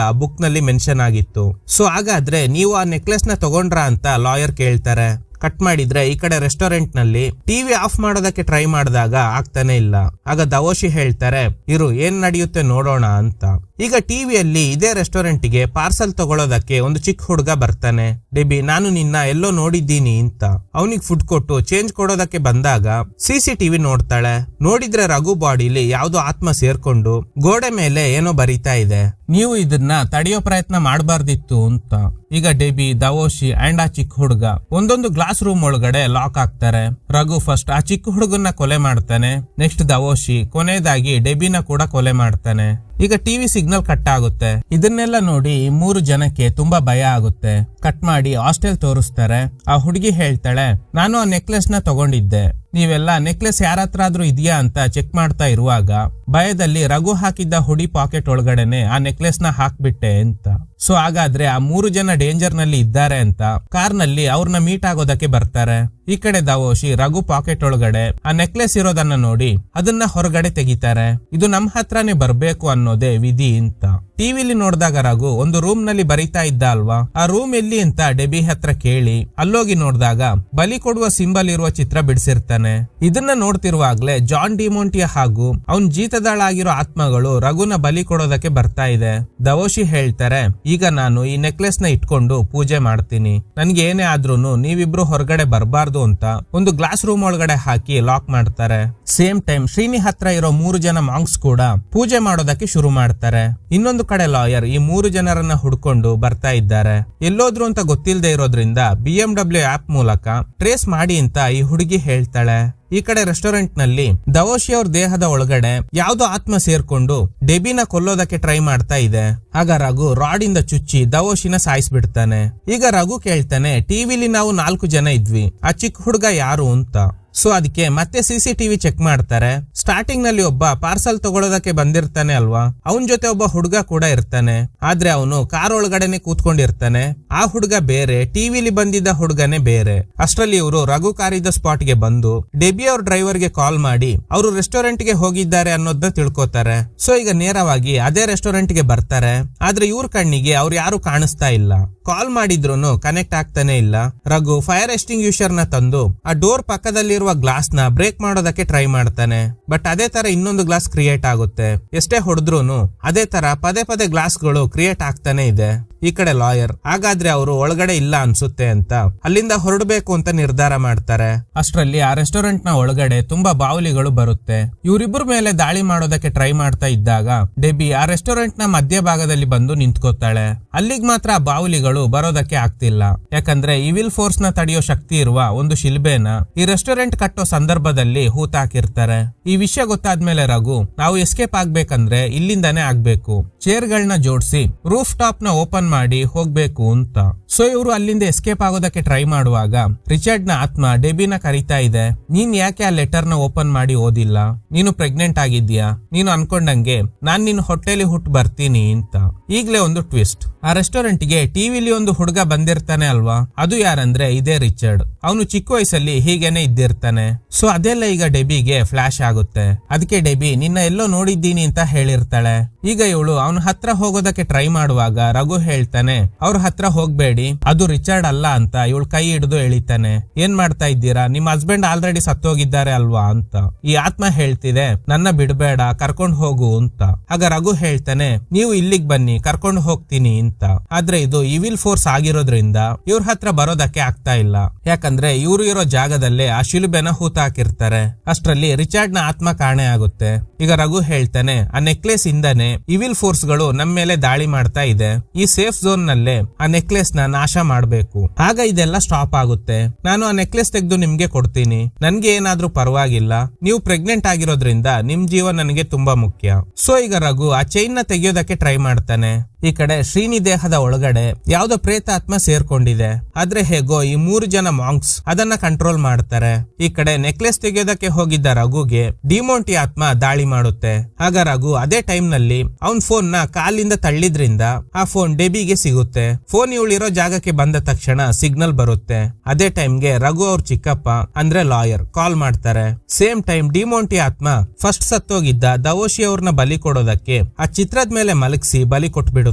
ಆ ಬುಕ್ ನಲ್ಲಿ ಮೆನ್ಷನ್ ಆಗಿತ್ತು. ಸೊ ಹಾಗಾದ್ರೆ ನೀವು ಆ ನೆಕ್ಲೆಸ್ ನ ತಗೊಂಡ್ರಾ ಅಂತ ಲಾಯರ್ ಕೇಳ್ತಾರೆ. ಕಟ್ ಮಾಡಿದ್ರೆ ಈ ಕಡೆ ರೆಸ್ಟೋರೆಂಟ್ ನಲ್ಲಿ ಟಿವಿ ಆಫ್ ಮಾಡೋದಕ್ಕೆ ಟ್ರೈ ಮಾಡಿದಾಗ ಆಗ್ತಾನೆ ಇಲ್ಲ. ಆಗ ದವೋಶಿ ಹೇಳ್ತಾರೆ, ಇರು ಏನ್ ನಡೆಯುತ್ತೆ ನೋಡೋಣ ಅಂತ. ಈಗ ಟಿವಿಯಲ್ಲಿ ಇದೇ ರೆಸ್ಟೋರೆಂಟ್ ಗೆ ಪಾರ್ಸಲ್ ತಗೊಳ್ಳೋದಕ್ಕೆ ಒಂದು ಚಿಕ್ಕ ಹುಡುಗ ಬರ್ತಾನೆ. ಡೆಬಿ ನಾನು ನಿನ್ನ ಎಲ್ಲೋ ನೋಡಿದ್ದೀನಿ ಅಂತ ಅವನಿಗೆ ಫುಡ್ ಕೊಟ್ಟು ಚೇಂಜ್ ಕೊಡೋದಕ್ಕೆ ಬಂದಾಗ ಸಿಸಿಟಿವಿ ನೋಡ್ತಾಳೆ. ನೋಡಿದ್ರೆ ರಘು ಬಾಡಿಲಿ ಯಾವ್ದೋ ಆತ್ಮ ಸೇರ್ಕೊಂಡು ಗೋಡೆ ಮೇಲೆ ಏನೋ ಬರೀತಾ ಇದೆ. ನೀವು ಇದನ್ನ ತಡೆಯೋ ಪ್ರಯತ್ನ ಮಾಡಬಾರ್ದಿತ್ತು ಅಂತ. ಈಗ ಡೆಬಿ, ದವೋಶಿ ಅಂಡ್ ಆ ಚಿಕ್ಕ ಹುಡುಗ ಒಂದೊಂದು ಗ್ಲಾಸ್ ರೂಮ್ ಒಳಗಡೆ ಲಾಕ್ ಆಗ್ತಾರೆ. ರಘು ಫಸ್ಟ್ ಆ ಚಿಕ್ಕ ಹುಡುಗನ್ನ ಕೊಲೆ ಮಾಡ್ತಾನೆ. ನೆಕ್ಸ್ಟ್ ದವೋಶಿ, ಕೊನೆಯದಾಗಿ ಡೆಬಿನ ಕೂಡ ಕೊಲೆ ಮಾಡ್ತಾನೆ. ಈಗ ಟಿವಿ ಸಿಗ್ನಲ್ ಕಟ್ ಆಗುತ್ತೆ. ಇದನ್ನೆಲ್ಲ ನೋಡಿ 3 ಜನಕ್ಕೆ ತುಂಬಾ ಭಯ ಆಗುತ್ತೆ. ಕಟ್ ಮಾಡಿ ಹಾಸ್ಟೆಲ್ ತೋರಿಸ್ತಾರೆ. ಆ ಹುಡುಗಿ ಹೇಳ್ತಾಳೆ, ನಾನು ಆ ನೆಕ್ಲೆಸ್ ನ ತಗೊಂಡಿದ್ದೆ, ನೀವೆಲ್ಲ ನೆಕ್ಲೆಸ್ ಯಾರ ಹತ್ರ ಆದ್ರೂ ಇದೆಯಾ ಅಂತ ಚೆಕ್ ಮಾಡ್ತಾ ಇರುವಾಗ ಭಯದಲ್ಲಿ ರಘು ಹಾಕಿದ್ದ ಹುಡಿ ಪಾಕೆಟ್ ಒಳಗಡೆನೆ ಆ ನೆಕ್ಲೆಸ್ ನ ಹಾಕ್ಬಿಟ್ಟೆ ಅಂತ. ಸೊ ಹಾಗಾದ್ರೆ ಆ 3 ಜನ ಡೇಂಜರ್ ನಲ್ಲಿ ಇದ್ದಾರೆ ಅಂತ ಕಾರ್ ನಲ್ಲಿ ಅವ್ರನ್ನ ಮೀಟ್ ಆಗೋದಕ್ಕೆ ಬರ್ತಾರೆ. ಈ ಕಡೆ ದವೋಶಿ ರಘು ಪಾಕೆಟ್ ಒಳಗಡೆ ಆ ನೆಕ್ಲೆಸ್ ಇರೋದನ್ನ ನೋಡಿ ಅದನ್ನ ಹೊರಗಡೆ ತೆಗಿತಾರೆ. ಇದು ನಮ್ ಹತ್ರನೇ ಬರ್ಬೇಕು ಅನ್ನೋದೇ ವಿಧಿ ಅಂತ. ಟಿವಿಲಿ ನೋಡಿದಾಗ ರಘು ಒಂದು ರೂಮ್ ನಲ್ಲಿ ಬರೀತಾ ಇದ್ದ ಅಲ್ವಾ, ಆ ರೂಮ್ ಎಲ್ಲಿ ಅಂತ ಡೆಬಿ ಹತ್ರ ಕೇಳಿ ಅಲ್ಲೋಗಿ ನೋಡಿದಾಗ ಬಲಿ ಕೊಡುವ ಸಿಂಬಲ್ ಇರುವ ಚಿತ್ರ ಬಿಡಿಸಿರ್ತಾನೆ. ಇದನ್ನ ನೋಡ್ತಿರುವಾಗ್ಲೇ ಜಾನ್ ಡಿಮೋಂಟಿಯ ಹಾಗೂ ಅವನ್ ಜೀತದಾಳಾಗಿರೋ ಆತ್ಮಗಳು ರಘುನ ಬಲಿ ಕೊಡೋದಕ್ಕೆ ಬರ್ತಾ ಇದೆ. ದವೋಶಿ ಹೇಳ್ತಾರೆ, ಈಗ ನಾನು ಈ ನೆಕ್ಲೆಸ್ ನ ಇಟ್ಕೊಂಡು ಪೂಜೆ ಮಾಡ್ತೀನಿ, ನನ್ಗೆ ಏನೇ ಆದ್ರೂನು ನೀವಿಬ್ರು ಹೊರಗಡೆ ಬರಬಾರ್ದು ಅಂತ ಒಂದು ಗ್ಲಾಸ್ ರೂಮ್ ಒಳಗಡೆ ಹಾಕಿ ಲಾಕ್ ಮಾಡ್ತಾರೆ. ಸೇಮ್ ಟೈಮ್ ಶ್ರೀನಿ ಹತ್ರ ಇರೋ 3 ಜನ ಮಾಂಕ್ಸ್ ಕೂಡ ಪೂಜೆ ಮಾಡೋದಕ್ಕೆ ಶುರು ಮಾಡ್ತಾರೆ. ಇನ್ನೊಂದು ಕಡೆ ಲಾಯರ್ ಈ 3 ಜನರನ್ನ ಹುಡ್ಕೊಂಡು ಬರ್ತಾ ಇದ್ದಾರೆ. ಎಲ್ಲೋದ್ರು ಅಂತ ಗೊತ್ತಿಲ್ಲದೆ ಇರೋದ್ರಿಂದ BMW ಆಪ್ ಮೂಲಕ ಟ್ರೇಸ್ ಮಾಡಿ ಅಂತ ಈ ಹುಡುಗಿ ಹೇಳ್ತಾಳೆ. ಈ ಕಡೆ ರೆಸ್ಟೋರೆಂಟ್ ನಲ್ಲಿ ದವೋಶಿ ಅವ್ರ ದೇಹದ ಒಳಗಡೆ ಯಾವ್ದೋ ಆತ್ಮ ಸೇರ್ಕೊಂಡು ಡೆಬಿನ ಕೊಲ್ಲೋದಕ್ಕೆ ಟ್ರೈ ಮಾಡ್ತಾ ಇದೆ. ಆಗ ರಘು ರಾಡ್ ಇಂದ ಚುಚ್ಚಿ ದವೋಶಿನ ಸಾಯಿಸ್ಬಿಡ್ತಾನೆ. ಈಗ ರಘು ಕೇಳ್ತಾನೆ, ಟಿವಿಲಿ ನಾವು 4 ಜನ ಇದ್ವಿ, ಆ ಚಿಕ್ಕ ಹುಡುಗ ಯಾರು ಅಂತ. ಸೊ ಅದಕ್ಕೆ ಮತ್ತೆ ಸಿಸಿಟಿವಿ ಚೆಕ್ ಮಾಡ್ತಾರೆ. ಸ್ಟಾರ್ಟಿಂಗ್ ನಲ್ಲಿ ಒಬ್ಬ ಪಾರ್ಸಲ್ ತಗೊಳ್ಳೋದಕ್ಕೆ ಬಂದಿರ್ತಾನೆ ಅಲ್ವಾ, ಅವನ್ ಜೊತೆ ಒಬ್ಬ ಹುಡುಗ ಕೂಡ ಇರ್ತಾನೆ. ಆದ್ರೆ ಅವನು ಕಾರ್ ಒಳಗಡೆನೆ ಕೂತ್ಕೊಂಡಿರ್ತಾನೆ. ಆ ಹುಡುಗ ಬೇರೆ, ಟಿವಿಲಿ ಬಂದಿದ್ದ ಹುಡುಗನೇ ಬೇರೆ. ಅಷ್ಟರಲ್ಲಿ ಇವರು ರಘು ಕಾರಿದ್ದ ಸ್ಪಾಟ್ ಗೆ ಬಂದು ಡೆಬಿ ಅವ್ರ ಡ್ರೈವರ್ ಗೆ ಕಾಲ್ ಮಾಡಿ ಅವರು ರೆಸ್ಟೋರೆಂಟ್ ಗೆ ಹೋಗಿದ್ದಾರೆ ಅನ್ನೋದನ್ನ ತಿಳ್ಕೊತಾರೆ. ಸೊ ಈಗ ನೇರವಾಗಿ ಅದೇ ರೆಸ್ಟೋರೆಂಟ್ ಗೆ ಬರ್ತಾರೆ. ಆದ್ರೆ ಇವ್ರ ಕಣ್ಣಿಗೆ ಅವ್ರು ಯಾರು ಕಾಣಿಸ್ತಾ ಇಲ್ಲ. ಕಾಲ್ ಮಾಡಿದ್ರು ಕನೆಕ್ಟ್ ಆಗ್ತಾನೆ ಇಲ್ಲ. ರಘು ಫೈರ್ ಎಕ್ಸ್ಟಿಂಗ್ವಿಷರ್ ನ ತಂದು ಆ ಡೋರ್ ಪಕ್ಕದಲ್ಲಿರುವ ಗ್ಲಾಸ್ ನ ಬ್ರೇಕ್ ಮಾಡೋದಕ್ಕೆ ಟ್ರೈ ಮಾಡ್ತಾನೆ. ಬಟ್ ಅದೇ ತರ ಇನ್ನೊಂದು ಗ್ಲಾಸ್ ಕ್ರಿಯೇಟ್ ಆಗುತ್ತೆ. ಎಷ್ಟೇ ಹೊಡೆದ್ರೂನು ಅದೇ ತರ ಪದೇ ಪದೇ ಗ್ಲಾಸ್ ಗಳು ಕ್ರಿಯೇಟ್ ಆಗ್ತಾನೆ ಇದೆ. ಈ ಕಡೆ ಲಾಯರ್. ಹಾಗಾದ್ರೆ ಅವರು ಒಳಗಡೆ ಇಲ್ಲ ಅನ್ಸುತ್ತೆ ಅಂತ ಅಲ್ಲಿಂದ ಹೊರಡಬೇಕು ಅಂತ ನಿರ್ಧಾರ ಮಾಡ್ತಾರೆ. ಅಷ್ಟರಲ್ಲಿ ಆ ರೆಸ್ಟೋರೆಂಟ್ ನ ಒಳಗಡೆ ತುಂಬಾ ಬಾವುಲಿಗಳು ಬರುತ್ತೆ. ಇವರಿಬ್ಬರ ಮೇಲೆ ದಾಳಿ ಮಾಡೋದಕ್ಕೆ ಟ್ರೈ ಮಾಡ್ತಾ ಇದ್ದಾಗ ಡೆಬಿ ಆ ರೆಸ್ಟೋರೆಂಟ್ ನ ಮಧ್ಯಭಾಗದಲ್ಲಿ ಬಂದು ನಿಂತ್ಕೋತಾಳೆ. ಅಲ್ಲಿಗೆ ಮಾತ್ರ ಆ ಬಾವುಲಿಗಳು ಬರೋದಕ್ಕೆ ಆಗ್ತಿಲ್ಲ. ಯಾಕಂದ್ರೆ ಇವಿಲ್ ಫೋರ್ಸ್ ನ ತಡೆಯೋ ಶಕ್ತಿ ಇರುವ ಒಂದು ಶಿಲ್ಬೆನ ಈ ರೆಸ್ಟೋರೆಂಟ್ ಕಟ್ಟೋ ಸಂದರ್ಭದಲ್ಲಿ ಹೂತಾಕಿರ್ತಾರೆ. ಈ ವಿಷಯ ಗೊತ್ತಾದ್ಮೇಲೆ ರಘು, ನಾವು ಎಸ್ಕೇಪ್ ಆಗ್ಬೇಕಂದ್ರೆ ಇಲ್ಲಿಂದಾನೇ ಆಗ್ಬೇಕು, ಚೇರ್ ಗಳನ್ನ ಜೋಡಿಸಿ ರೂಫ್ ಟಾಪ್ ನ ಓಪನ್ ಮಾಡಿ ಹೋಗ್ಬೇಕು ಅಂತ. ಸೊ ಇವರು ಅಲ್ಲಿಂದ ಎಸ್ಕೇಪ್ ಆಗೋದಕ್ಕೆ ಟ್ರೈ ಮಾಡುವಾಗ ರಿಚರ್ಡ್ ನ ಆತ್ಮ ಡೆಬಿನ ಕರೀತಾ ಇದೆ. ನೀನ್ ಯಾಕೆ ಆ ಲೆಟರ್ ನ ಓಪನ್ ಮಾಡಿ ಓದಿಲ್ಲ? ನೀನು ಪ್ರೆಗ್ನೆಂಟ್ ಆಗಿದ್ಯಾ? ನೀನು ಅನ್ಕೊಂಡಂಗೆ ನಾನ್ ನಿನ್ ಹೊಟ್ಟೆಲಿ ಹುಟ್ಟು ಬರ್ತೀನಿ ಅಂತ. ಈಗ್ಲೇ ಒಂದು ಟ್ವಿಸ್ಟ್. ಆ ರೆಸ್ಟೋರೆಂಟ್ ಗೆ ಟಿವಿಲಿ ಒಂದು ಹುಡುಗ ಬಂದಿರ್ತಾನೆ ಅಲ್ವಾ, ಅದು ಯಾರಂದ್ರೆ ಇದೇ ರಿಚರ್ಡ್. ಅವನು ಚಿಕ್ಕ ವಯಸ್ಸಲ್ಲಿ ಹೀಗೇನೆ ಇದ್ದಿರ್ತಾನೆ. ಸೊ ಅದೆಲ್ಲ ಈಗ ಡೆಬಿಗೆ ಫ್ಲಾಶ್ ಆಗುತ್ತೆ. ಅದಕ್ಕೆ ಡೆಬಿ ನಿನ್ನ ಎಲ್ಲೋ ನೋಡಿದ್ದೀನಿ ಅಂತ ಹೇಳಿರ್ತಾಳೆ. ಈಗ ಇವಳು ಅವನ ಹತ್ರ ಹೋಗೋದಕ್ಕೆ ಟ್ರೈ ಮಾಡುವಾಗ ರಘು ಹೇಳ್ತಾನೆ, ಅವ್ರ ಹತ್ರ ಹೋಗ್ಬೇಡಿ, ಅದು ರಿಚರ್ಡ್ ಅಲ್ಲ ಅಂತ. ಇವಳು ಕೈ ಹಿಡಿದು ಎಳಿತಾನೆ. ಏನ್ ಮಾಡ್ತಾ ಇದ್ದೀರಾ? ನಿಮ್ ಹಸ್ಬೆಂಡ್ ಆಲ್ರೆಡಿ ಸತ್ತೋಗಿದ್ದಾರೆ ಅಲ್ವಾ ಅಂತ. ಈ ಆತ್ಮ ಹೇಳ್ತಿದೆ, ನನ್ನ ಬಿಡಬೇಡ, ಕರ್ಕೊಂಡು ಹೋಗು ಅಂತ. ಆಗ ರಘು ಹೇಳ್ತಾನೆ, ನೀವು ಇಲ್ಲಿಗೆ ಬನ್ನಿ, ಕರ್ಕೊಂಡು ಹೋಗ್ತೀನಿ ಅಂತ. ಆದ್ರೆ ಇದು ಇವಿಲ್ ಫೋರ್ಸ್ ಆಗಿರೋದ್ರಿಂದ ಇವ್ರ ಹತ್ರ ಬರೋದಕ್ಕೆ ಆಗ್ತಾ ಇಲ್ಲ. ಯಾಕಂದ್ರೆ ಇವ್ರು ಇರೋ ಜಾಗದಲ್ಲೇ ಆ ಶಿಲುಬೆನ ಹೂತಾಕಿರ್ತಾರೆ. ಅಷ್ಟರಲ್ಲಿ ರಿಚರ್ಡ್ ನ ಆತ್ಮ ಕಾಣೆ ಆಗುತ್ತೆ. ಈಗ ರಘು ಹೇಳ್ತಾನೆ, ಆ ನೆಕ್ಲೆಸ್ ಇಂದಾನೆ ಇವಿಲ್ ಫೋರ್ಸ್ ಗಳು ನಮ್ ಮೇಲೆ ದಾಳಿ ಮಾಡ್ತಾ ಇದೆ. ಈ ಸೇಫ್ ಝೋನ್ ನಲ್ಲೇ ಆ ನೆಕ್ಲೆಸ್ ನ ನಾಶ ಮಾಡ್ಬೇಕು. ಆಗ ಇದೆಲ್ಲ ಸ್ಟಾಪ್ ಆಗುತ್ತೆ. ನಾನು ಆ ನೆಕ್ಲೆಸ್ ತೆಗೆದು ನಿಮ್ಗೆ ಕೊಡ್ತೀನಿ. ನನ್ಗೆ ಏನಾದ್ರೂ ಪರವಾಗಿಲ್ಲ. ನೀವು ಪ್ರೆಗ್ನೆಂಟ್ ಆಗಿರೋದ್ರಿಂದ ನಿಮ್ ಜೀವ ನನಗೆ ತುಂಬಾ ಮುಖ್ಯ. ಸೊ ಈಗ ರಘು ಆ ಚೈನ್ ನ ತೆಗೆಯೋದಕ್ಕೆ ಟ್ರೈ ಮಾಡ್ತಾನೆ. ಈ ಕಡೆ ಶ್ರೀನಿ ದೇಹದ ಒಳಗಡೆ ಯಾವ್ದೋ ಪ್ರೇತ ಆತ್ಮ ಸೇರ್ಕೊಂಡಿದೆ. ಆದ್ರೆ ಹೇಗೋ ಈ 3 ಜನ ಮಾಂಕ್ಸ್ ಅದನ್ನ ಕಂಟ್ರೋಲ್ ಮಾಡ್ತಾರೆ. ಈ ಕಡೆ ನೆಕ್ಲೆಸ್ ತೆಗೆಯೋದಕ್ಕೆ ಹೋಗಿದ್ದ ರಘುಗೆ ಡಿಮೋಂಟಿ ಆತ್ಮ ದಾಳಿ ಮಾಡುತ್ತೆ. ಆಗ ರಘು ಅದೇ ಟೈಮ್ ನಲ್ಲಿ ಅವನ್ ಫೋನ್ ನ ಕಾಲಿಂದ ತಳ್ಳಿದ್ರಿಂದ ಆ ಫೋನ್ ಡೆಬಿಗೆ ಸಿಗುತ್ತೆ. ಫೋನ್ ಇವಳಿರೋ ಜಾಗಕ್ಕೆ ಬಂದ ತಕ್ಷಣ ಸಿಗ್ನಲ್ ಬರುತ್ತೆ. ಅದೇ ಟೈಮ್ಗೆ ರಘು ಅವ್ರ ಚಿಕ್ಕಪ್ಪ ಅಂದ್ರೆ ಲಾಯರ್ ಕಾಲ್ ಮಾಡ್ತಾರೆ. ಸೇಮ್ ಟೈಮ್ ಡಿಮೋಂಟಿ ಆತ್ಮ ಫಸ್ಟ್ ಸತ್ತೋಗಿದ್ದ ದವೋಶಿ ಅವ್ರನ್ನ ಬಲಿ ಕೊಡೋದಕ್ಕೆ ಆ ಚಿತ್ರದ ಮೇಲೆ ಮಲಗಿಸಿ ಬಲಿ ಕೊಟ್ಬಿಡುತ್ತೆ.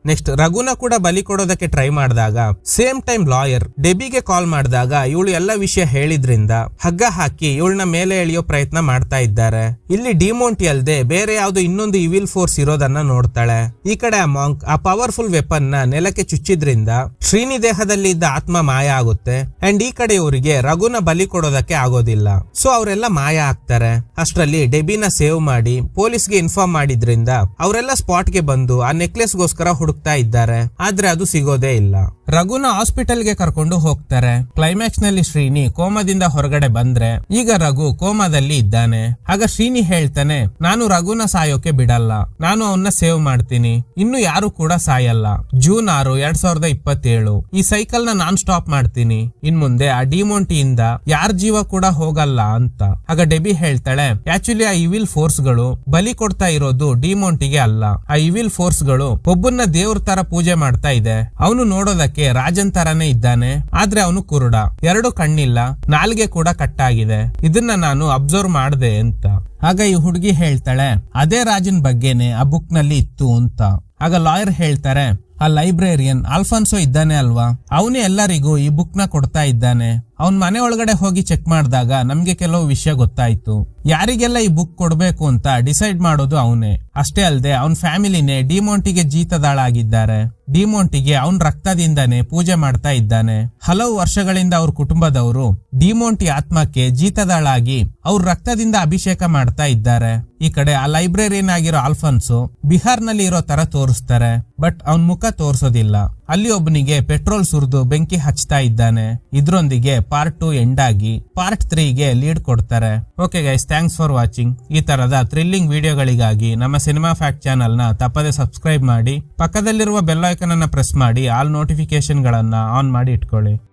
ನೆಕ್ಸ್ಟ್ ರಘುನ ಕೂಡ ಬಲಿ ಕೊಡೋದಕ್ಕೆ ಟ್ರೈ ಮಾಡಿದಾಗ ಸೇಮ್ ಟೈಮ್ ಲಾಯರ್ ಡೆಬಿಗೆ ಕಾಲ್ ಮಾಡಿದಾಗ ಇವಳು ಎಲ್ಲ ವಿಷಯ ಹೇಳಿದ್ರಿಂದ ಹಗ್ಗ ಹಾಕಿ ಇವಳನ್ನ ಮೇಲೆ ಎಳೆಯೋ ಪ್ರಯತ್ನ ಮಾಡ್ತಾ ಇದ್ದಾರೆ. ಇಲ್ಲಿ ಡಿಮೋಂಟಿ ಅಲ್ದೆ ಬೇರೆ ಯಾವ್ದು ಇನ್ನೊಂದು ಇವಿಲ್ ಫೋರ್ಸ್ ಇರೋದನ್ನ ನೋಡ್ತಾಳೆ. ಈ ಕಡೆ ಆ ಮಾಂಕ್ ಆ ಪವರ್ಫುಲ್ ವೆಪನ್ ನ ನೆಲಕ್ಕೆ ಚುಚ್ಚಿದ್ರಿಂದ ಶ್ರೀನಿ ದೇಹದಲ್ಲಿ ಇದ್ದ ಆತ್ಮ ಮಾಯ ಆಗುತ್ತೆ. ಅಂಡ್ ಈ ಕಡೆ ಇವರಿಗೆ ರಘುನ ಬಲಿ ಕೊಡೋದಕ್ಕೆ ಆಗೋದಿಲ್ಲ. ಸೊ ಅವರೆಲ್ಲ ಮಾಯ ಆಗ್ತಾರೆ. ಅಷ್ಟರಲ್ಲಿ ಡೆಬಿನ ಸೇವ್ ಮಾಡಿ ಪೊಲೀಸ್ಗೆ ಇನ್ಫಾರ್ಮ್ ಮಾಡಿದ್ರಿಂದ ಅವರೆಲ್ಲ ಸ್ಪಾಟ್ ಗೆ ಬಂದು ಆ ನೆಕ್ಲೆಸ್ ಗೋಸ್ಕರ ಹುಡುಕ್ತಾ ಇದ್ದಾರೆ. ಆದ್ರೆ ಅದು ಸಿಗೋದೇ ಇಲ್ಲ. ರಘುನ ಹಾಸ್ಪಿಟಲ್ ಗೆ ಕರ್ಕೊಂಡು ಹೋಗ್ತಾರೆ. ಕ್ಲೈಮ್ಯಾಕ್ಸ್ ನಲ್ಲಿ ಶ್ರೀನಿ ಕೋಮಾದಿಂದ ಹೊರಗಡೆ ಬಂದ್ರೆ ಈಗ ರಘು ಕೋಮಾದಲ್ಲಿ ಇದ್ದಾನೆ. ಆಗ ಶ್ರೀನಿ ಹೇಳ್ತಾನೆ, ನಾನು ರಘುನ ಸಾಯೋಕೆ ಬಿಡಲ್ಲ, ನಾನು ಅವನ್ನ ಸೇವ್ ಮಾಡ್ತೀನಿ. ಇನ್ನು ಯಾರು ಕೂಡ ಸಾಯಲ್ಲ. ಜೂನ್ 6, 2027 ಈ ಸೈಕಲ್ ನ ನಾನ್ ಸ್ಟಾಪ್ ಮಾಡ್ತೀನಿ. ಇನ್ ಮುಂದೆ ಆ ಡಿಮೋಂಟಿಯಿಂದ ಯಾರ ಜೀವ ಕೂಡ ಹೋಗಲ್ಲ ಅಂತ. ಆಗ ಡೆಬಿ ಹೇಳ್ತಾಳೆ, ಆಕ್ಚುಲಿ ಆ ಇವಿಲ್ ಫೋರ್ಸ್ ಗಳು ಬಲಿ ಕೊಡ್ತಾ ಇರೋದು ಡಿಮೋಂಟಿಗೆ ಅಲ್ಲ. ಆ ಇವಿಲ್ ಫೋರ್ಸ್ ಗಳು ಒಬ್ಬನ್ನ ದೇವ್ರ ತರ ಪೂಜೆ ಮಾಡ್ತಾ ಇದೆ. ಅವನು ನೋಡೋದಕ್ಕೆ ರಾಜನ್ ತರಾನೇ ಇದ್ದಾನೆ. ಆದ್ರೆ ಅವನು ಕುರುಡ, 2 ಕಣ್ಣಿಲ್ಲ, ನಾಲ್ಗೆ ಕೂಡ ಕಟ್ಟಾಗಿದೆ. ಇದನ್ನ ನಾನು ಅಬ್ಸರ್ವ್ ಮಾಡ್ದೆ ಅಂತ. ಆಗ ಈ ಹುಡುಗಿ ಹೇಳ್ತಾಳೆ, ಅದೇ ರಾಜನ್ ಬಗ್ಗೆನೆ ಆ ಬುಕ್ ನಲ್ಲಿ ಇತ್ತು ಅಂತ. ಆಗ ಲಾಯರ್ ಹೇಳ್ತಾರೆ, ಆ ಲೈಬ್ರೇರಿಯನ್ ಆಲ್ಫಾನ್ಸೋ ಇದ್ದಾನೆ ಅಲ್ವಾ, ಅವನೇ ಎಲ್ಲರಿಗೂ ಈ ಬುಕ್ ನ ಕೊಡ್ತಾ ಇದ್ದಾನೆ. ಅವನ್ ಮನೆ ಒಳಗಡೆ ಹೋಗಿ ಚೆಕ್ ಮಾಡಿದಾಗ ನಮ್ಗೆ ಕೆಲವು ವಿಷಯ ಗೊತ್ತಾಯ್ತು. ಯಾರಿಗೆಲ್ಲ ಈ ಬುಕ್ ಕೊಡ್ಬೇಕು ಅಂತ ಡಿಸೈಡ್ ಮಾಡೋದು ಅವನೇ. ಅಷ್ಟೇ ಅಲ್ಲದೆ ಅವನ್ ಫ್ಯಾಮಿಲಿನೇ ಡಿಮೋಂಟಿಗೆ ಜೀತದಾಳಾಗಿದ್ದಾರೆ. ಡಿಮೋಂಟಿಗೆ ಅವನ್ ರಕ್ತದಿಂದಾನೆ ಪೂಜೆ ಮಾಡ್ತಾ ಇದ್ದಾನೆ. ಹಲವು ವರ್ಷಗಳಿಂದ ಅವ್ರ ಕುಟುಂಬದವರು ಡಿಮೋಂಟಿ ಆತ್ಮಕ್ಕೆ ಜೀತದಾಳಾಗಿ ಅವ್ರ ರಕ್ತದಿಂದ ಅಭಿಷೇಕ ಮಾಡ್ತಾ ಇದ್ದಾರೆ. ಈ ಕಡೆ ಆ ಲೈಬ್ರೇರಿಯನ್ ಆಗಿರೋ ಆಲ್ಫಾನ್ಸೋ ಬಿಹಾರ್ ನಲ್ಲಿ ಇರೋ ತರ ತೋರಿಸ್ತಾರೆ. ಬಟ್ ಅವನ್ ಮುಖ ತೋರ್ಸೋದಿಲ್ಲ. ಅಲ್ಲಿ ಒಬ್ಬನಿಗೆ ಪೆಟ್ರೋಲ್ ಸುರಿದು ಬೆಂಕಿ ಹಚ್ತಾ ಇದ್ದಾನೆ. ಇದ್ರೊಂದಿಗೆ ಪಾರ್ಟ್ 2 ಎಂಡ್ ಆಗಿ ಪಾರ್ಟ್ 3 ಗೆ ಲೀಡ್ ಕೊಡ್ತಾರೆ. Okay guys, thanks for watching. ಈ ತರದ ಥ್ರಿಲ್ಲಿಂಗ್ ವಿಡಿಯೋಗಳಿಗಾಗಿ ನಮ್ಮ ಸಿನಿಮಾ ಫ್ಯಾಕ್ಟ್ ಚಾನಲ್ ನ ತಪ್ಪದೆ ಸಬ್ಸ್ಕ್ರೈಬ್ ಮಾಡಿ. ಪಕ್ಕದಲ್ಲಿರುವ ಬೆಲ್ ಐಕಾನ್ ಅನ್ನ ಪ್ರೆಸ್ ಮಾಡಿ ಆಲ್ ನೋಟಿಫಿಕೇಶನ್ ಗಳನ್ನ ಆನ್ ಮಾಡಿ ಇಟ್ಕೊಳ್ಳಿ.